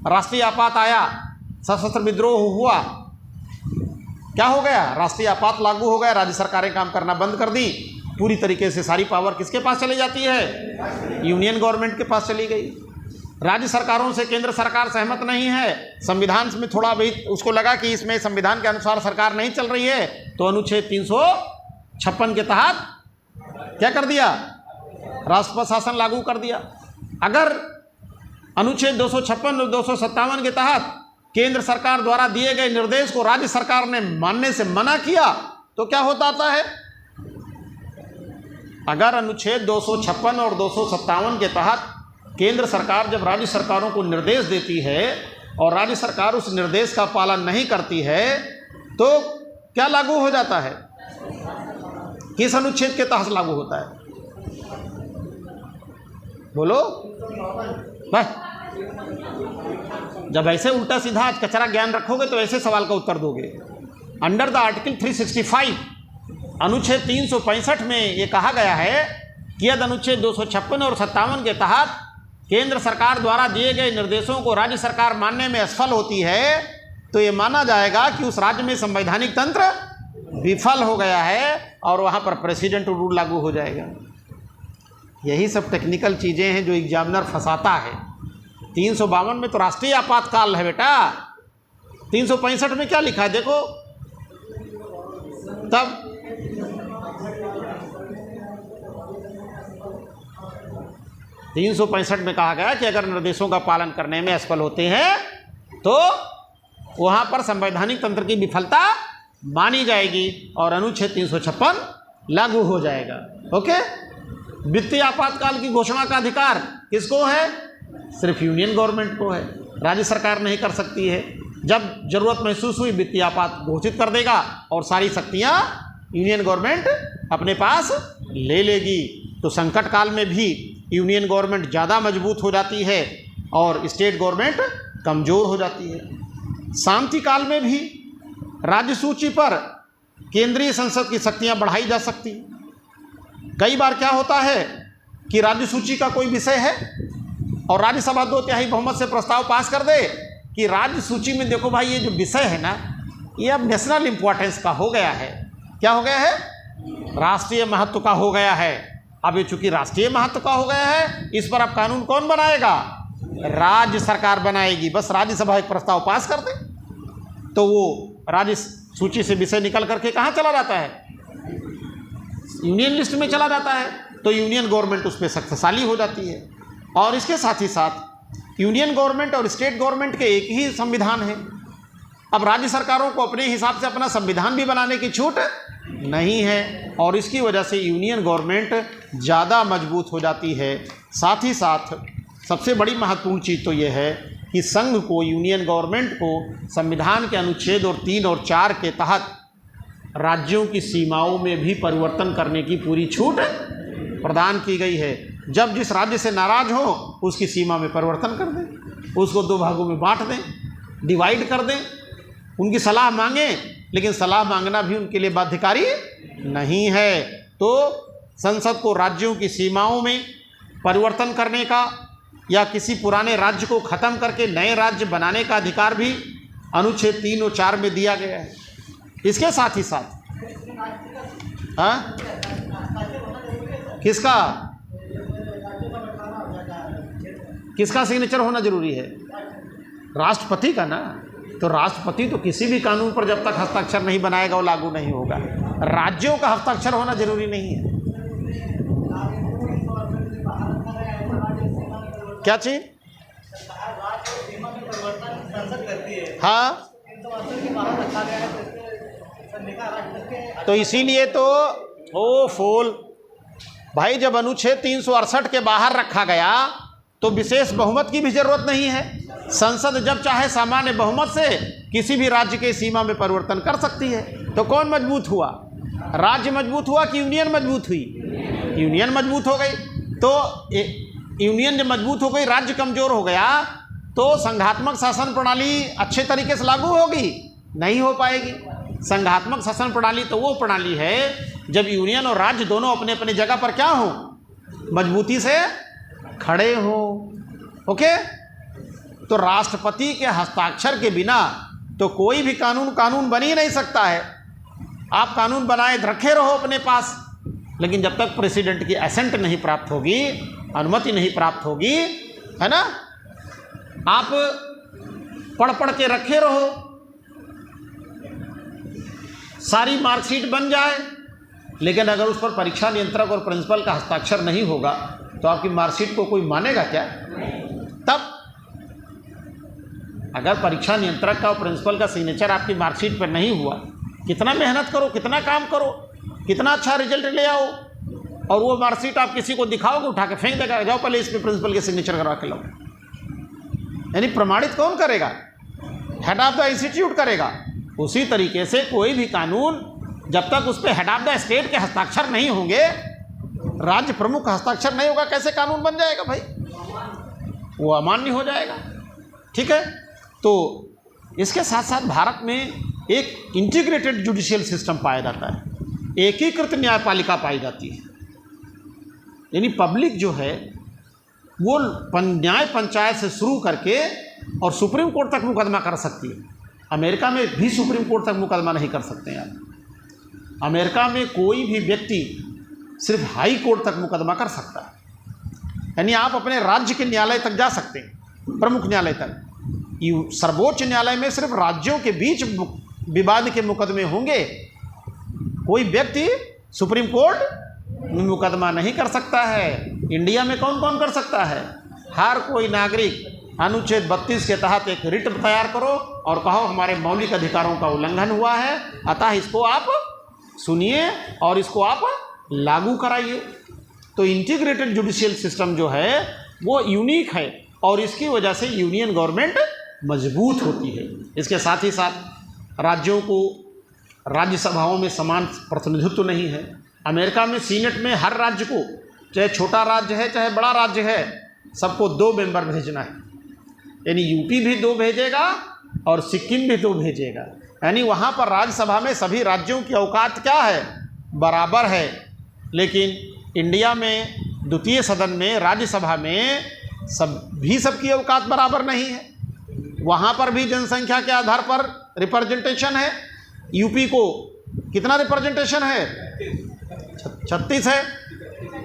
राष्ट्रीय आपात आया, सशस्त्र विद्रोह हुआ, क्या हो गया, राष्ट्रीय आपात लागू हो गया, राज्य सरकारें काम करना बंद कर दी, पूरी तरीके से सारी पावर किसके पास चली जाती है, यूनियन गवर्नमेंट के पास चली गई। राज्य सरकारों से केंद्र सरकार सहमत नहीं है, संविधान में थोड़ा भी उसको लगा कि इसमें संविधान के अनुसार सरकार नहीं चल रही है, तो अनुच्छेद 356 के तहत क्या कर दिया, राष्ट्रपति शासन लागू कर दिया। अगर अनुच्छेद 256 और 257 के तहत केंद्र सरकार द्वारा दिए गए निर्देश को राज्य सरकार ने मानने से मना किया तो क्या होता है, अगर अनुच्छेद 256 और 257 के तहत केंद्र सरकार जब राज्य सरकारों को निर्देश देती है और राज्य सरकार उस निर्देश का पालन नहीं करती है तो क्या लागू हो जाता है, किस अनुच्छेद के तहत लागू होता है, बोलो भाई। जब ऐसे उल्टा सीधा आज कचरा ज्ञान रखोगे तो ऐसे सवाल का उत्तर दोगे। अंडर द आर्टिकल 365 अनुच्छेद 365 में ये कहा गया है कि यदि अनुच्छेद 256 और 57 के तहत केंद्र सरकार द्वारा दिए गए निर्देशों को राज्य सरकार मानने में असफल होती है तो ये माना जाएगा कि उस राज्य में संवैधानिक तंत्र विफल हो गया है और वहाँ पर प्रेसिडेंट रूल लागू हो जाएगा। यही सब टेक्निकल चीज़ें हैं जो एग्जामिनर फंसाता है। 352 में तो राष्ट्रीय आपातकाल है बेटा, 365 में क्या लिखा है देखो, तब 365 में कहा गया कि अगर निर्देशों का पालन करने में असफल होते हैं तो वहाँ पर संवैधानिक तंत्र की विफलता मानी जाएगी और अनुच्छेद 356 लागू हो जाएगा। ओके, वित्तीय आपातकाल की घोषणा का अधिकार किसको है, सिर्फ यूनियन गवर्नमेंट को है, राज्य सरकार नहीं कर सकती है। जब जरूरत महसूस हुई वित्तीय आपात घोषित कर देगा और सारी शक्तियाँ यूनियन गवर्नमेंट अपने पास ले लेगी। तो संकट काल में भी यूनियन गवर्नमेंट ज़्यादा मजबूत हो जाती है और स्टेट गवर्नमेंट कमज़ोर हो जाती है। शांति काल में भी राज्य सूची पर केंद्रीय संसद की शक्तियां बढ़ाई जा सकती हैं। कई बार क्या होता है कि राज्य सूची का कोई विषय है और राज्यसभा 2/3 बहुमत से प्रस्ताव पास कर दे कि राज्य सूची में देखो भाई ये जो विषय है ना ये अब नेशनल इंपॉर्टेंस का हो गया है। क्या हो गया है? राष्ट्रीय महत्व का हो गया है। अब ये चूंकि राष्ट्रीय महत्व का हो गया है, इस पर अब कानून कौन बनाएगा? राज्य सरकार बनाएगी। बस राज्यसभा एक प्रस्ताव पास कर दे तो वो राज्य सूची से विषय निकल करके कहाँ चला जाता है? यूनियन लिस्ट में चला जाता है। तो यूनियन गवर्नमेंट उस पर शक्तिशाली हो जाती है। और इसके साथ ही साथ यूनियन गवर्नमेंट और स्टेट गवर्नमेंट के एक ही संविधान है। अब राज्य सरकारों को अपने हिसाब से अपना संविधान भी बनाने की छूट नहीं है और इसकी वजह से यूनियन गवर्नमेंट ज़्यादा मजबूत हो जाती है। साथ ही साथ सबसे बड़ी महत्वपूर्ण चीज़ तो ये है कि संघ को, यूनियन गवर्नमेंट को संविधान के अनुच्छेद 3 और 4 के तहत राज्यों की सीमाओं में भी परिवर्तन करने की पूरी छूट प्रदान की गई है। जब जिस राज्य से नाराज हो उसकी सीमा में परिवर्तन कर दें, उसको 2 भागों में बांट दें, डिवाइड कर दें, उनकी सलाह मांगें, लेकिन सलाह मांगना भी उनके लिए बाध्यकारी नहीं है। तो संसद को राज्यों की सीमाओं में परिवर्तन करने का या किसी पुराने राज्य को ख़त्म करके नए राज्य बनाने का अधिकार भी अनुच्छेद 3 और 4 में दिया गया है। इसके साथ ही साथ किसका सिग्नेचर होना जरूरी है? राष्ट्रपति का ना। तो राष्ट्रपति तो किसी भी कानून पर जब तक हस्ताक्षर नहीं बनाएगा वो लागू नहीं होगा। राज्यों का हस्ताक्षर होना जरूरी नहीं है। क्या चीज? हाँ, तो इसीलिए तो ओ फूल भाई, जब अनुच्छेद 368 के बाहर रखा गया तो विशेष बहुमत की भी जरूरत नहीं है। संसद जब चाहे सामान्य बहुमत से किसी भी राज्य के सीमा में परिवर्तन कर सकती है। तो कौन मजबूत हुआ? राज्य मजबूत हुआ कि यूनियन मजबूत हुई? यूनियन मजबूत हो गई। तो यूनियन जब मजबूत हो गई, राज्य कमजोर हो गया, तो संघात्मक शासन प्रणाली अच्छे तरीके से लागू होगी? नहीं हो पाएगी। संघात्मक शासन प्रणाली तो वो प्रणाली है जब यूनियन और राज्य दोनों अपने अपने जगह पर क्या हो, मजबूती से खड़े हो। ओके, तो राष्ट्रपति के हस्ताक्षर के बिना तो कोई भी कानून बन ही नहीं सकता है। आप कानून बनाए रखे रहो अपने पास, लेकिन जब तक प्रेसिडेंट की एसेंट नहीं प्राप्त होगी, अनुमति नहीं प्राप्त होगी, है ना, आप पढ़ के रखे रहो, सारी मार्कशीट बन जाए, लेकिन अगर उस पर परीक्षा नियंत्रक और प्रिंसिपल का हस्ताक्षर नहीं होगा तो आपकी मार्कशीट को कोई मानेगा क्या? तब अगर परीक्षा नियंत्रक का और प्रिंसिपल का सिग्नेचर आपकी मार्कशीट पर नहीं हुआ, कितना मेहनत करो, कितना काम करो, कितना अच्छा रिजल्ट ले आओ, और वो मार्कशीट आप किसी को दिखाओगे, उठा के फेंक देगा, जाओ पहले इस पर प्रिंसिपल के सिग्नेचर करवा के लाओ। यानी प्रमाणित कौन करेगा? हेड ऑफ द इंस्टीट्यूट करेगा। उसी तरीके से कोई भी कानून जब तक उस पर हेड ऑफ द स्टेट के हस्ताक्षर नहीं होंगे, राज्य प्रमुख का हस्ताक्षर नहीं होगा, कैसे कानून बन जाएगा भाई? वो अमान्य हो जाएगा। ठीक है, तो इसके साथ साथ भारत में एक इंटीग्रेटेड जुडिशियल सिस्टम पाया जाता है, एकीकृत न्यायपालिका पाई जाती है। यानी पब्लिक जो है वो न्याय पंचायत से शुरू करके और सुप्रीम कोर्ट तक मुकदमा कर सकती है। अमेरिका में भी सुप्रीम कोर्ट तक मुकदमा नहीं कर सकते हैं आप। अमेरिका में कोई भी व्यक्ति सिर्फ हाई कोर्ट तक मुकदमा कर सकता है। यानी आप अपने राज्य के न्यायालय तक जा सकते हैं, प्रमुख न्यायालय तक। सर्वोच्च न्यायालय में सिर्फ राज्यों के बीच विवाद के मुकदमे होंगे, कोई व्यक्ति सुप्रीम कोर्ट में मुकदमा नहीं कर सकता है। इंडिया में कौन कौन कर सकता है? हर कोई नागरिक अनुच्छेद 32 के तहत एक रिट तैयार करो और कहो हमारे मौलिक अधिकारों का उल्लंघन हुआ है, अतः इसको आप सुनिए और इसको आप लागू कराइए। तो इंटीग्रेटेड जुडिशियल सिस्टम जो है वो यूनिक है और इसकी वजह से यूनियन गवर्नमेंट मजबूत होती है। इसके साथ ही साथ राज्यों को राज्यसभाओं में समान प्रतिनिधित्व नहीं है। अमेरिका में सीनेट में हर राज्य को, चाहे छोटा राज्य है चाहे बड़ा राज्य है, सबको 2 मेंबर भेजना है। यानी यूपी भी 2 भेजेगा और सिक्किम भी 2 भेजेगा। यानी वहाँ पर राज्यसभा में सभी राज्यों की औकात क्या है? बराबर है। लेकिन इंडिया में द्वितीय सदन में, राज्यसभा में सबकी औकात बराबर नहीं है। वहाँ पर भी जनसंख्या के आधार पर रिप्रेजेंटेशन है। यूपी को कितना रिप्रेजेंटेशन है? 36 है,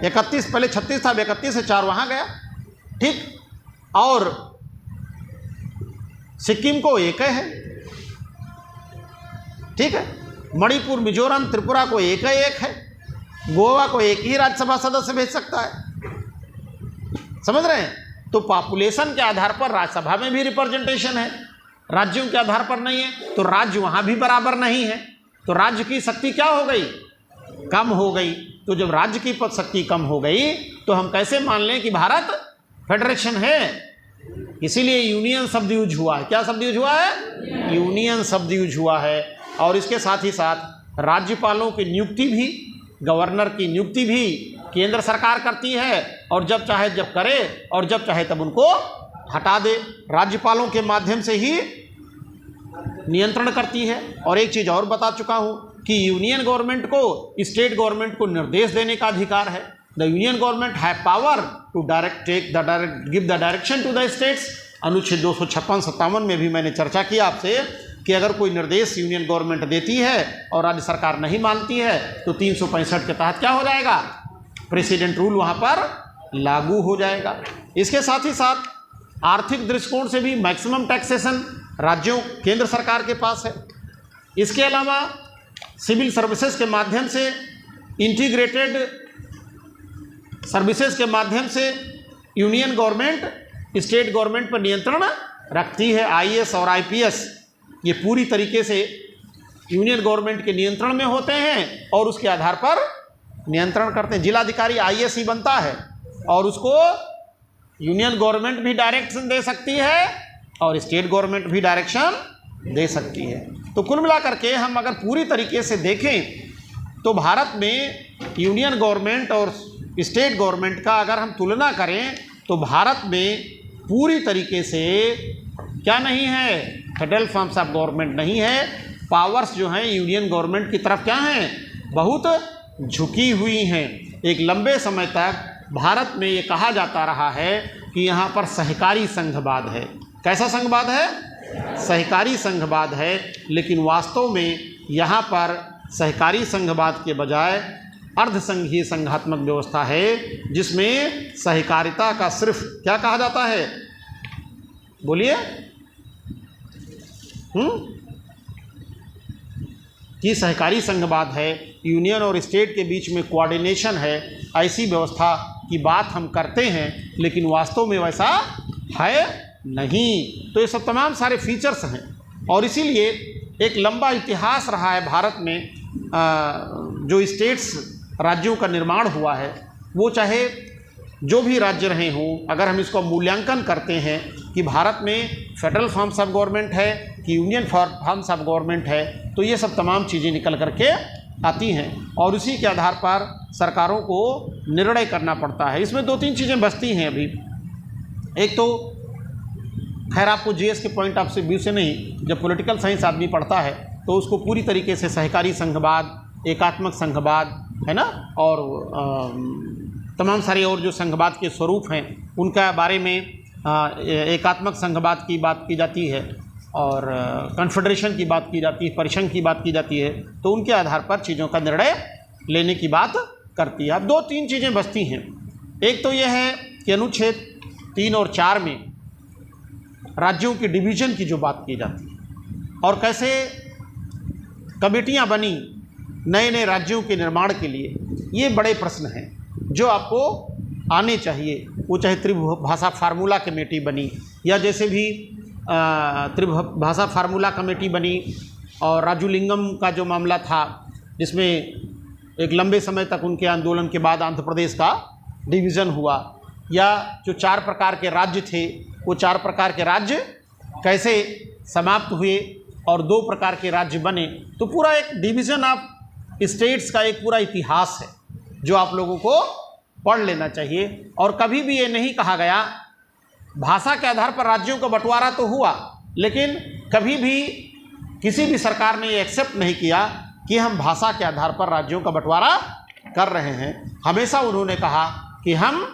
31, पहले 36 था, 31 से 4 वहाँ गया, ठीक। और सिक्किम को 1 है, ठीक है। मणिपुर, मिजोरम, त्रिपुरा को 1 है। गोवा को 1 ही राज्यसभा सदस्य भेज सकता है, समझ रहे हैं। तो पॉपुलेशन के आधार पर राज्यसभा में भी रिप्रेजेंटेशन है, राज्यों के आधार पर नहीं है, तो राज्य वहाँ भी बराबर नहीं है। तो राज्य की शक्ति क्या हो गई? कम हो गई। तो जब राज्य की शक्ति कम हो गई तो हम कैसे मान लें कि भारत फेडरेशन है? इसीलिए यूनियन शब्द यूज हुआ है। क्या शब्द यूज हुआ है? यूनियन शब्द यूज हुआ है। और इसके साथ ही साथ राज्यपालों की नियुक्ति भी, गवर्नर की नियुक्ति भी केंद्र सरकार करती है, और जब चाहे जब करे और जब चाहे तब उनको हटा दे। राज्यपालों के माध्यम से ही नियंत्रण करती है। और एक चीज़ और बता चुका हूँ कि यूनियन गवर्नमेंट को स्टेट गवर्नमेंट को निर्देश देने का अधिकार है। The union government have power to give the direction to the states. अनुच्छेद 256-57 में भी मैंने चर्चा की आपसे कि अगर कोई निर्देश यूनियन गवर्नमेंट देती है और राज्य सरकार नहीं मानती है तो 365 के तहत क्या हो जाएगा? प्रेसिडेंट रूल वहाँ पर लागू हो जाएगा। इसके साथ ही साथ आर्थिक दृष्टिकोण से भी मैक्सिमम टैक्सेशन राज्यों, केंद्र सरकार के पास है। इसके अलावा सिविल सर्विसेज के माध्यम से, इंटीग्रेटेड सर्विसेज के माध्यम से यूनियन गवर्नमेंट स्टेट गवर्नमेंट पर नियंत्रण रखती है। आईएएस और आईपीएस ये पूरी तरीके से यूनियन गवर्नमेंट के नियंत्रण में होते हैं और उसके आधार पर नियंत्रण करते हैं। जिलाधिकारी आईएएस ही बनता है और उसको यूनियन गवर्नमेंट भी डायरेक्शन दे सकती है और स्टेट गवर्नमेंट भी डायरेक्शन दे सकती है। तो कुल मिलाकर के हम अगर पूरी तरीके से देखें तो भारत में यूनियन गवर्नमेंट और स्टेट गवर्नमेंट का अगर हम तुलना करें तो भारत में पूरी तरीके से क्या नहीं है? फेडरल फॉर्म्स ऑफ गवर्नमेंट नहीं है। पावर्स जो हैं यूनियन गवर्नमेंट की तरफ क्या हैं? बहुत झुकी हुई हैं। एक लंबे समय तक भारत में ये कहा जाता रहा है कि यहाँ पर सहकारी संघवाद है। कैसा संघवाद है? सहकारी संघवाद है। लेकिन वास्तव में यहाँ पर सहकारी संघवाद के बजाय अर्धसंघीय संघात्मक व्यवस्था है, जिसमें सहकारिता का सिर्फ क्या कहा जाता है? बोलिए। कि सहकारी संघवाद है, यूनियन और स्टेट के बीच में कोऑर्डिनेशन है, ऐसी व्यवस्था की बात हम करते हैं, लेकिन वास्तव में वैसा है नहीं। तो ये सब तमाम सारे फीचर्स हैं और इसीलिए एक लंबा इतिहास रहा है भारत में। जो स्टेट्स राज्यों का निर्माण हुआ है, वो चाहे जो भी राज्य रहे हों, अगर हम इसको मूल्यांकन करते हैं कि भारत में फेडरल फॉर्म्स ऑफ गवर्नमेंट है कि यूनियन फॉर्म्स ऑफ गवर्नमेंट है, तो ये सब तमाम चीज़ें निकल करके आती हैं और उसी के आधार पर सरकारों को निर्णय करना पड़ता है। इसमें 2-3 चीज़ें बचती हैं अभी। एक तो खैर आपको जीएस के पॉइंट ऑफ व्यू से नहीं, जब पॉलिटिकल साइंस आदमी पढ़ता है तो उसको पूरी तरीके से सहकारी संघवाद, एकात्मक संघवाद है ना, और तमाम सारे और जो संघवाद के स्वरूप हैं उनका बारे में एकात्मक संघवाद की बात की जाती है और कॉन्फेडरेशन की बात की जाती है, परिसंघ की बात की जाती है। तो उनके आधार पर चीज़ों का निर्णय लेने की बात करती है। अब 2-3 चीज़ें बचती हैं। एक तो यह है कि अनुच्छेद 3 और 4 में राज्यों की डिवीज़न की जो बात की जाती है और कैसे कमेटियां बनी नए नए राज्यों के निर्माण के लिए, ये बड़े प्रश्न हैं जो आपको आने चाहिए। वो चाहे त्रिभाषा फार्मूला कमेटी बनी या जैसे भी त्रिभाषा फार्मूला कमेटी बनी और राजूलिंगम का जो मामला था, जिसमें एक लंबे समय तक उनके आंदोलन के बाद आंध्र प्रदेश का डिवीज़न हुआ, या जो 4 प्रकार के राज्य थे वो 4 प्रकार के राज्य कैसे समाप्त हुए और 2 प्रकार के राज्य बने। तो पूरा एक डिवीज़न ऑफ स्टेट्स का एक पूरा इतिहास है जो आप लोगों को पढ़ लेना चाहिए। और कभी भी ये नहीं कहा गया, भाषा के आधार पर राज्यों का बंटवारा तो हुआ, लेकिन कभी भी किसी भी सरकार ने ये एक्सेप्ट नहीं किया कि हम भाषा के आधार पर राज्यों का बंटवारा कर रहे हैं, हमेशा उन्होंने कहा कि हम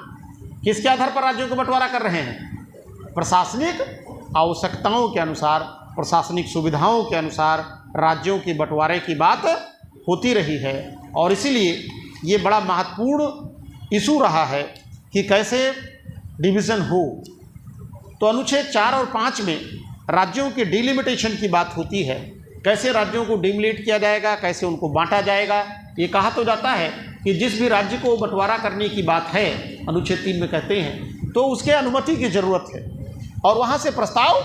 किसके आधार पर राज्यों को बंटवारा कर रहे हैं? प्रशासनिक आवश्यकताओं के अनुसार, प्रशासनिक सुविधाओं के अनुसार राज्यों के बंटवारे की बात होती रही है। और इसीलिए ये बड़ा महत्वपूर्ण इशू रहा है कि कैसे डिवीज़न हो। तो अनुच्छेद 4 और 5 में राज्यों के डिलिमिटेशन की बात होती है, कैसे राज्यों को डिलिमिट किया जाएगा, कैसे उनको बांटा जाएगा। ये कहा तो जाता है कि जिस भी राज्य को बंटवारा करने की बात है, अनुच्छेद 3 में कहते हैं, तो उसके अनुमति की ज़रूरत है और वहाँ से प्रस्ताव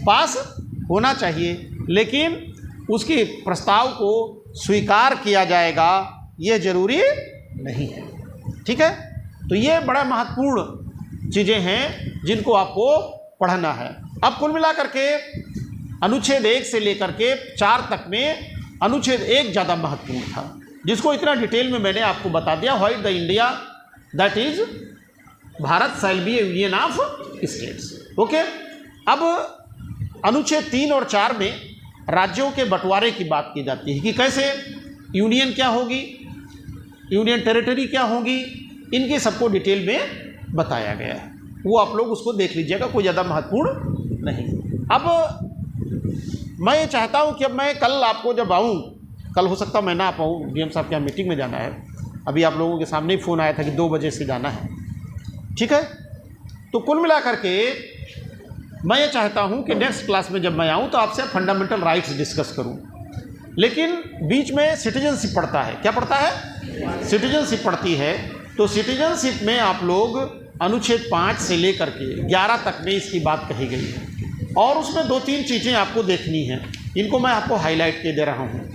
पास होना चाहिए, लेकिन उसके प्रस्ताव को स्वीकार किया जाएगा ये ज़रूरी नहीं है। ठीक है, तो ये बड़ा महत्वपूर्ण चीज़ें हैं जिनको आपको पढ़ना है। अब कुल मिलाकर के अनुच्छेद 1 से लेकर के 4 तक में अनुच्छेद 1 ज़्यादा महत्वपूर्ण था, जिसको इतना डिटेल में मैंने आपको बता दिया। What the India that is Bharat shall be A union of states. Okay, अब अनुच्छेद 3 और 4 में राज्यों के बंटवारे की बात की जाती है कि कैसे यूनियन क्या होगी, यूनियन टेरिटरी क्या होगी, इनके सबको डिटेल में बताया गया है। वो आप लोग उसको देख लीजिएगा, कोई ज़्यादा महत्वपूर्ण नहीं। अब मैं ये चाहता हूँ कि अब मैं कल आपको जब आऊँ, कल हो सकता मैं ना आ पाऊँ, डीएम साहब के यहाँ मीटिंग में जाना है। अभी आप लोगों के सामने ही फ़ोन आया था कि 2 बजे से जाना है। ठीक है, तो कुल मिला करके मैं ये चाहता हूँ कि नेक्स्ट क्लास में जब मैं आऊँ तो आपसे फंडामेंटल राइट्स डिस्कस करूँ, लेकिन बीच में सिटीजनशिप पढ़ता है। क्या पढ़ता है? सिटीजनशिप पढ़ती है। तो सिटीजनशिप में आप लोग अनुच्छेद 5 से लेकर के 11 तक में इसकी बात कही गई है और उसमें 2-3 चीज़ें आपको देखनी हैं, इनको मैं आपको हाईलाइट के दे रहा हूँ।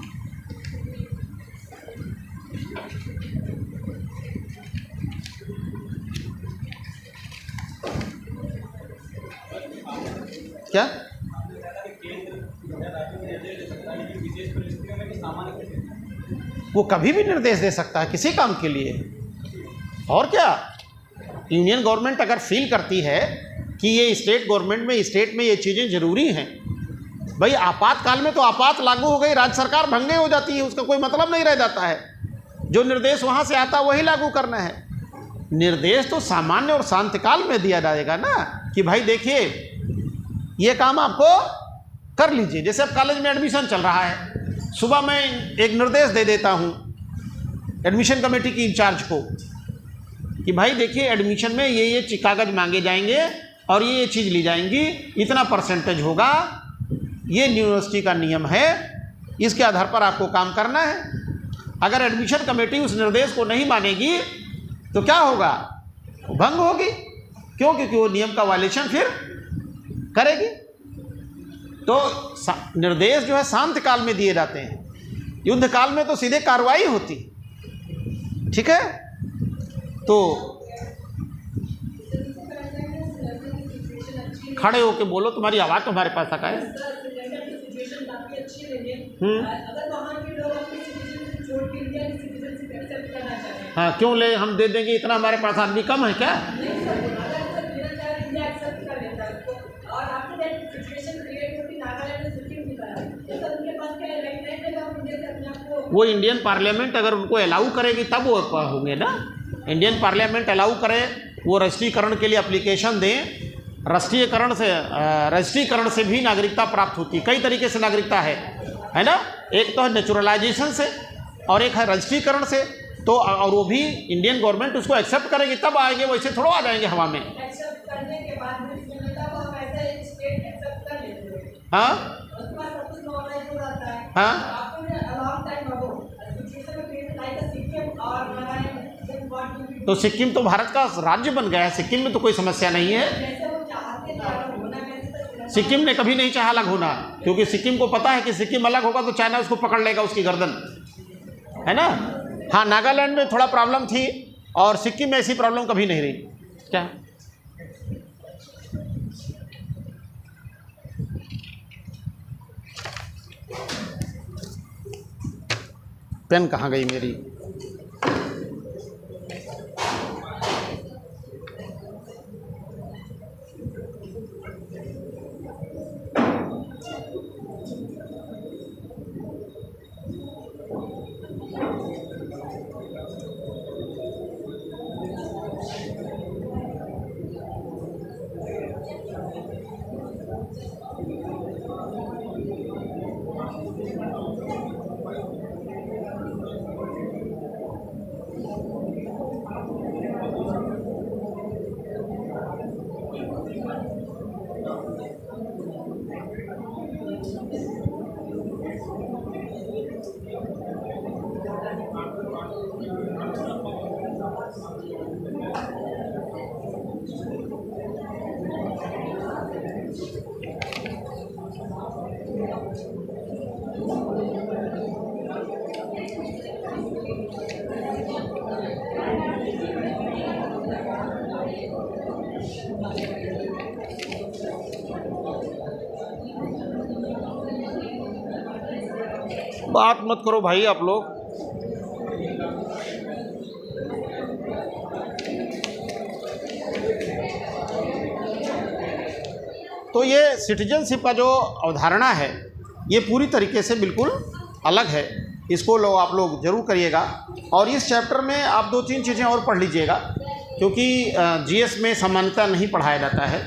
क्या? वो कभी भी निर्देश दे सकता है किसी काम के लिए। और क्या, यूनियन गवर्नमेंट अगर फील करती है कि ये स्टेट गवर्नमेंट में, स्टेट में ये चीज़ें ज़रूरी हैं, भाई आपातकाल में तो आपात लागू हो गई, राज्य सरकार भंगे हो जाती है, उसका कोई मतलब नहीं रह जाता है। जो निर्देश वहाँ से आता है वही लागू करना है। निर्देश तो सामान्य और शांतिकाल में दिया जाएगा ना, कि भाई देखिए ये काम आपको कर लीजिए। जैसे अब कॉलेज में एडमिशन चल रहा है, सुबह मैं एक निर्देश दे देता हूँ एडमिशन कमेटी की इंचार्ज को कि भाई देखिए एडमिशन में ये कागज मांगे जाएंगे और ये चीज़ ली जाएंगी, इतना परसेंटेज होगा, ये यूनिवर्सिटी का नियम है, इसके आधार पर आपको काम करना है। अगर एडमिशन कमेटी उस निर्देश को नहीं मानेगी तो क्या होगा? भंग होगी। क्यों? क्योंकि वो नियम का वायलेशन फिर करेगी। तो निर्देश जो है शांत काल में दिए जाते हैं, युद्ध काल में तो सीधे कार्रवाई होती। ठीक है, तो खड़े होके बोलो, तुम्हारी आवाज़ तुम्हारे पास तक आए। हाँ, क्यों ले, हम दे देंगे, इतना हमारे पास आदमी कम है क्या? वो इंडियन पार्लियामेंट अगर उनको अलाउ करेगी तब वो होंगे ना। इंडियन पार्लियामेंट अलाउ करे, वो रजिस्ट्रीकरण के लिए एप्लीकेशन दें। रजिस्ट्रीकरण से भी नागरिकता प्राप्त होती है। कई तरीके से नागरिकता है ना। एक तो है नेचुरलाइजेशन से और एक है रजिस्ट्रीकरण से। तो और वो भी इंडियन गवर्नमेंट उसको एक्सेप्ट करेगी तब आएंगे, वैसे थोड़ा आ जाएंगे हवा में। हाँ हाँ, तो सिक्किम तो भारत का राज्य बन गया है, सिक्किम में तो कोई समस्या नहीं है। सिक्किम ने कभी नहीं चाहा अलग होना, क्योंकि सिक्किम को पता है कि सिक्किम अलग होगा तो चाइना उसको पकड़ लेगा, उसकी गर्दन, है ना। हाँ, नागालैंड में थोड़ा प्रॉब्लम थी और सिक्किम में ऐसी प्रॉब्लम कभी नहीं रही। क्या पेन कहाँ गई मेरी? बात मत करो भाई आप लोग। तो ये सिटीजनशिप का जो अवधारणा है ये पूरी तरीके से बिल्कुल अलग है। इसको आप लोग ज़रूर करिएगा। और इस चैप्टर में आप 2-3 चीज़ें और पढ़ लीजिएगा, क्योंकि जीएस में सामान्यतः नहीं पढ़ाया जाता है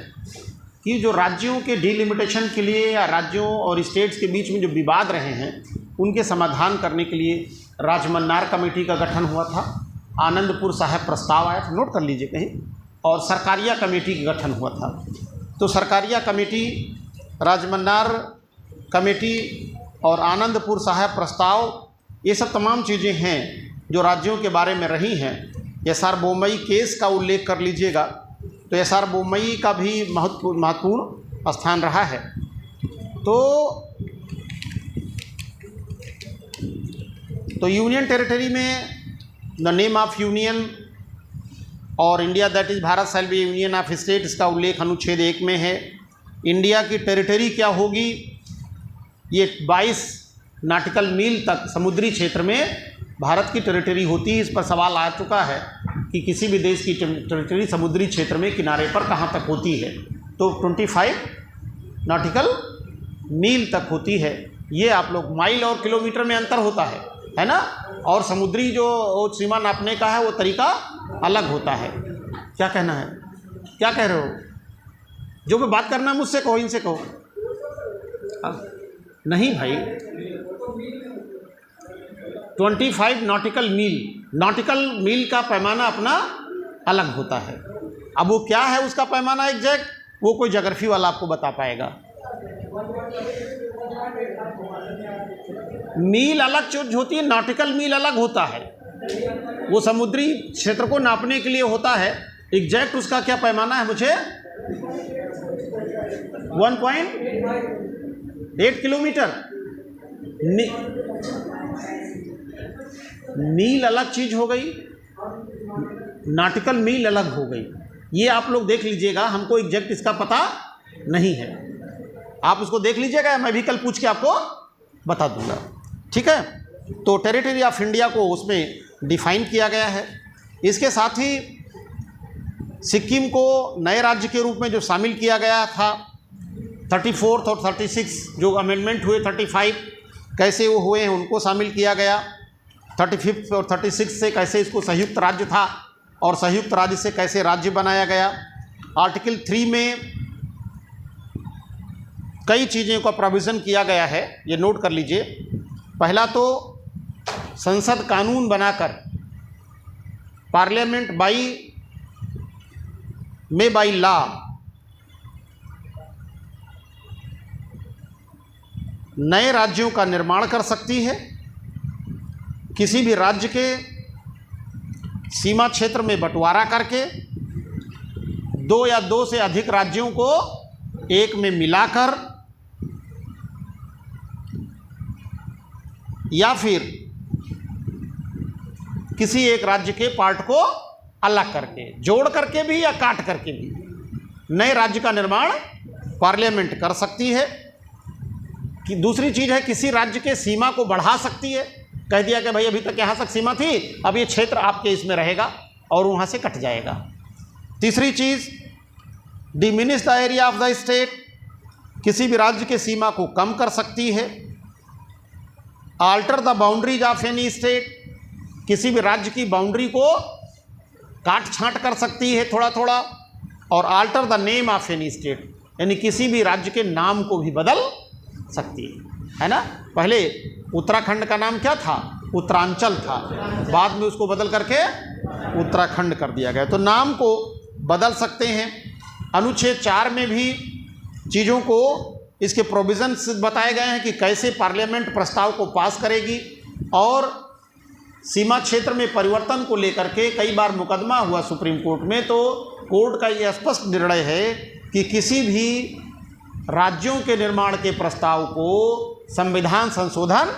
कि जो राज्यों के डिलिमिटेशन के लिए या राज्यों और स्टेट्स के बीच में जो विवाद रहे हैं उनके समाधान करने के लिए राजमन्नार कमेटी का गठन हुआ था। आनंदपुर साहब प्रस्ताव आया था, नोट कर लीजिए कहीं। और सरकारिया कमेटी का गठन हुआ था। तो सरकारिया कमेटी, राजमन्नार कमेटी और आनंदपुर साहब प्रस्ताव, ये सब तमाम चीज़ें हैं जो राज्यों के बारे में रही हैं। एस.आर. बोम्मई केस का उल्लेख कर लीजिएगा, तो एस.आर. बोम्मई का भी महत्वपूर्ण स्थान रहा है। तो यूनियन टेरिटरी में द नेम ऑफ यूनियन और India that is Bharat shall be union of state, इसका उल्लेख अनुच्छेद 1 में है। इंडिया की टेरिटरी क्या होगी, ये 22 नॉटिकल मील तक समुद्री क्षेत्र में भारत की टेरिटरी होती है। इस पर सवाल आ चुका है कि किसी भी देश की टेरिटरी समुद्री क्षेत्र में किनारे पर कहाँ तक होती है, तो 25 नॉटिकल मील तक होती है। ये आप लोग, माइल और किलोमीटर में अंतर होता है ना। और समुद्री जो सीमा नापने का है वो तरीका अलग होता है। क्या कहना है, क्या कह रहे हो? जो भी बात करना है मुझसे कहो, इनसे कहो। नहीं भाई, 25 नॉटिकल मील का पैमाना अपना अलग होता है। अब वो क्या है उसका पैमाना एग्जैक्ट, वो कोई ज्योग्राफी वाला आपको बता पाएगा। मील अलग चीज होती है, नॉटिकल मील अलग होता है। वो समुद्री क्षेत्र को नापने के लिए होता है। एग्जैक्ट उसका क्या पैमाना है मुझे 1.8 किलोमीटर। मील अलग चीज हो गई, नॉटिकल मील अलग हो गई। ये आप लोग देख लीजिएगा, हमको एग्जैक्ट इसका पता नहीं है। आप उसको देख लीजिएगा, मैं भी कल पूछ के आपको बता दूंगा, ठीक है। तो टेरिटरी ऑफ इंडिया को उसमें डिफाइन किया गया है। इसके साथ ही सिक्किम को नए राज्य के रूप में जो शामिल किया गया था, 34 और 36 जो अमेंडमेंट हुए, 35 कैसे वो हुए हैं उनको शामिल किया गया। 35 और 36 से कैसे इसको संयुक्त राज्य था और संयुक्त राज्य से कैसे राज्य बनाया गया। आर्टिकल 3 में कई चीज़ों का प्रोविज़न किया गया है, ये नोट कर लीजिए। पहला तो संसद कानून बनाकर पार्लियामेंट बाई लॉ नए राज्यों का निर्माण कर सकती है। किसी भी राज्य के सीमा क्षेत्र में बंटवारा करके 2 या 2 से अधिक राज्यों को एक में मिलाकर, या फिर किसी एक राज्य के पार्ट को अलग करके, जोड़ करके भी या काट करके भी नए राज्य का निर्माण पार्लियामेंट कर सकती है। कि दूसरी चीज़ है, किसी राज्य के सीमा को बढ़ा सकती है। कह दिया कि भाई अभी तक यहाँ तक सीमा थी, अब ये क्षेत्र आपके इसमें रहेगा और वहाँ से कट जाएगा। तीसरी चीज़, diminish the area of the state, किसी भी राज्य के सीमा को कम कर सकती है। Alter the boundaries of any state, किसी भी राज्य की बाउंड्री को काट छांट कर सकती है थोड़ा थोड़ा। और alter the name of any state, यानी किसी भी राज्य के नाम को भी बदल सकती है। है ना। पहले उत्तराखंड का नाम क्या था, उत्तरांचल था, बाद में उसको बदल करके उत्तराखंड कर दिया गया। तो नाम को बदल सकते हैं। अनुच्छेद 4 में भी चीज़ों को, इसके प्रोविजंस बताए गए हैं कि कैसे पार्लियामेंट प्रस्ताव को पास करेगी। और सीमा क्षेत्र में परिवर्तन को लेकर के कई बार मुकदमा हुआ सुप्रीम कोर्ट में, तो कोर्ट का यह स्पष्ट निर्णय है कि किसी भी राज्यों के निर्माण के प्रस्ताव को संविधान संशोधन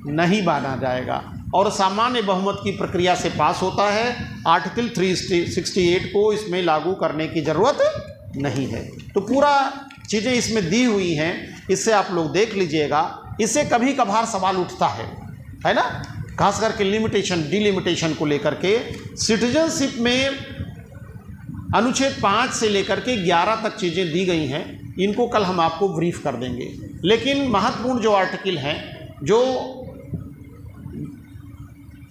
नहीं माना जाएगा और सामान्य बहुमत की प्रक्रिया से पास होता है। आर्टिकल 368 को इसमें लागू करने की ज़रूरत नहीं है। तो पूरा चीज़ें इसमें दी हुई हैं, इससे आप लोग देख लीजिएगा। इससे कभी कभार सवाल उठता है ना, खास करके लिमिटेशन डिलिमिटेशन को लेकर के। सिटीजनशिप में अनुच्छेद 5 से लेकर के 11 तक चीज़ें दी गई हैं, इनको कल हम आपको ब्रीफ कर देंगे। लेकिन महत्वपूर्ण जो आर्टिकल हैं, जो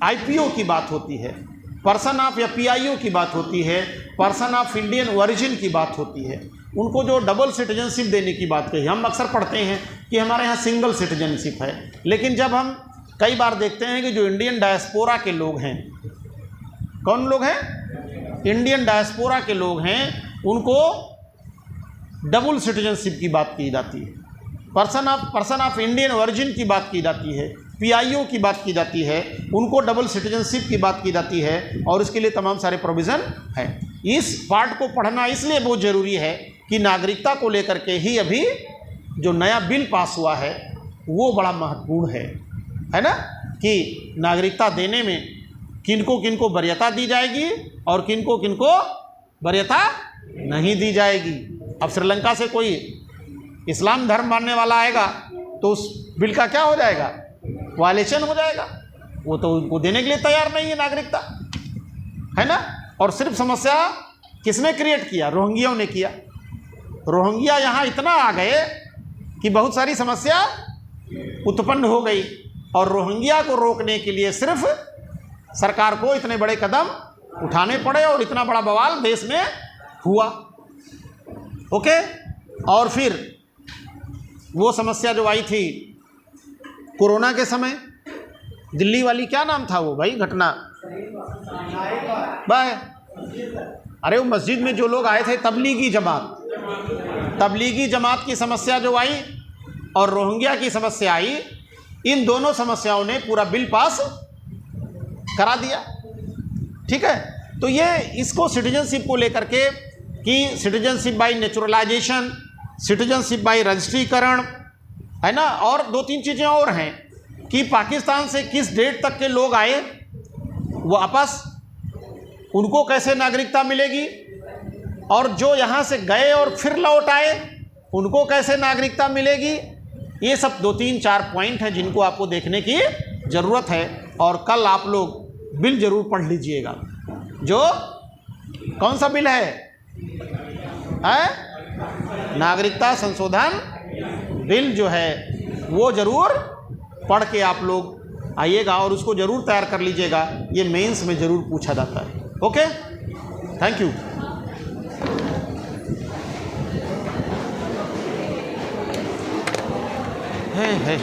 आईपीओ की बात होती है, पर्सन ऑफ या पीआईओ की बात होती है, पर्सन ऑफ इंडियन ओरिजिन की बात होती है, उनको जो डबल सिटीजनशिप देने की बात कही। हम अक्सर पढ़ते हैं कि हमारे यहाँ सिंगल सिटीजनशिप है, लेकिन जब हम कई बार देखते हैं कि जो इंडियन डायस्पोरा के लोग हैं, कौन लोग हैं, इंडियन डायस्पोरा के लोग हैं, उनको डबल सिटीजनशिप की बात की जाती है, पर्सन ऑफ इंडियन ओरिजिन की बात की जाती है, पीआईओ की बात की जाती है, उनको डबल सिटीजनशिप की बात की जाती है। और इसके लिए तमाम सारे प्रोविज़न हैं। इस पार्ट को पढ़ना इसलिए बहुत ज़रूरी है कि नागरिकता को लेकर के ही अभी जो नया बिल पास हुआ है वो बड़ा महत्वपूर्ण है ना, कि नागरिकता देने में किनको किनको वरीयता दी जाएगी और किनको किनको वरीयता नहीं दी जाएगी। अब श्रीलंका से कोई इस्लाम धर्म मानने वाला आएगा तो उस बिल का क्या हो जाएगा, वायलेशन हो जाएगा। वो तो उनको देने के लिए तैयार नहीं है नागरिकता, है ना। और सिर्फ समस्या किसने क्रिएट किया, रोहिंग्याओं ने किया। रोहिंग्या यहाँ इतना आ गए कि बहुत सारी समस्या उत्पन्न हो गई और रोहिंग्या को रोकने के लिए सिर्फ सरकार को इतने बड़े कदम उठाने पड़े और इतना बड़ा बवाल देश में हुआ। ओके, और फिर वो समस्या जो आई थी कोरोना के समय, दिल्ली वाली, क्या नाम था वो भाई घटना, बाय, अरे वो मस्जिद में जो लोग आए थे, तबलीगी जमात की समस्या जो आई और रोहिंग्या की समस्या आई, इन दोनों समस्याओं ने पूरा बिल पास करा दिया। ठीक है, तो ये इसको सिटीजनशिप को लेकर के कि citizenship by naturalisation, citizenship by रजिस्ट्रीकरण, है ना, और 2-3 चीज़ें और हैं कि पाकिस्तान से किस डेट तक के लोग आए वापस, उनको कैसे नागरिकता मिलेगी, और जो यहाँ से गए और फिर लौट आए उनको कैसे नागरिकता मिलेगी। ये सब 2-3-4 पॉइंट हैं जिनको आपको देखने की ज़रूरत है। और कल आप लोग बिल ज़रूर पढ़ लीजिएगा। जो कौन सा बिल है? नागरिकता संशोधन बिल जो है वो ज़रूर पढ़ के आप लोग आइएगा और उसको ज़रूर तैयार कर लीजिएगा। ये मेंस में ज़रूर पूछा जाता है। Okay, thank you. है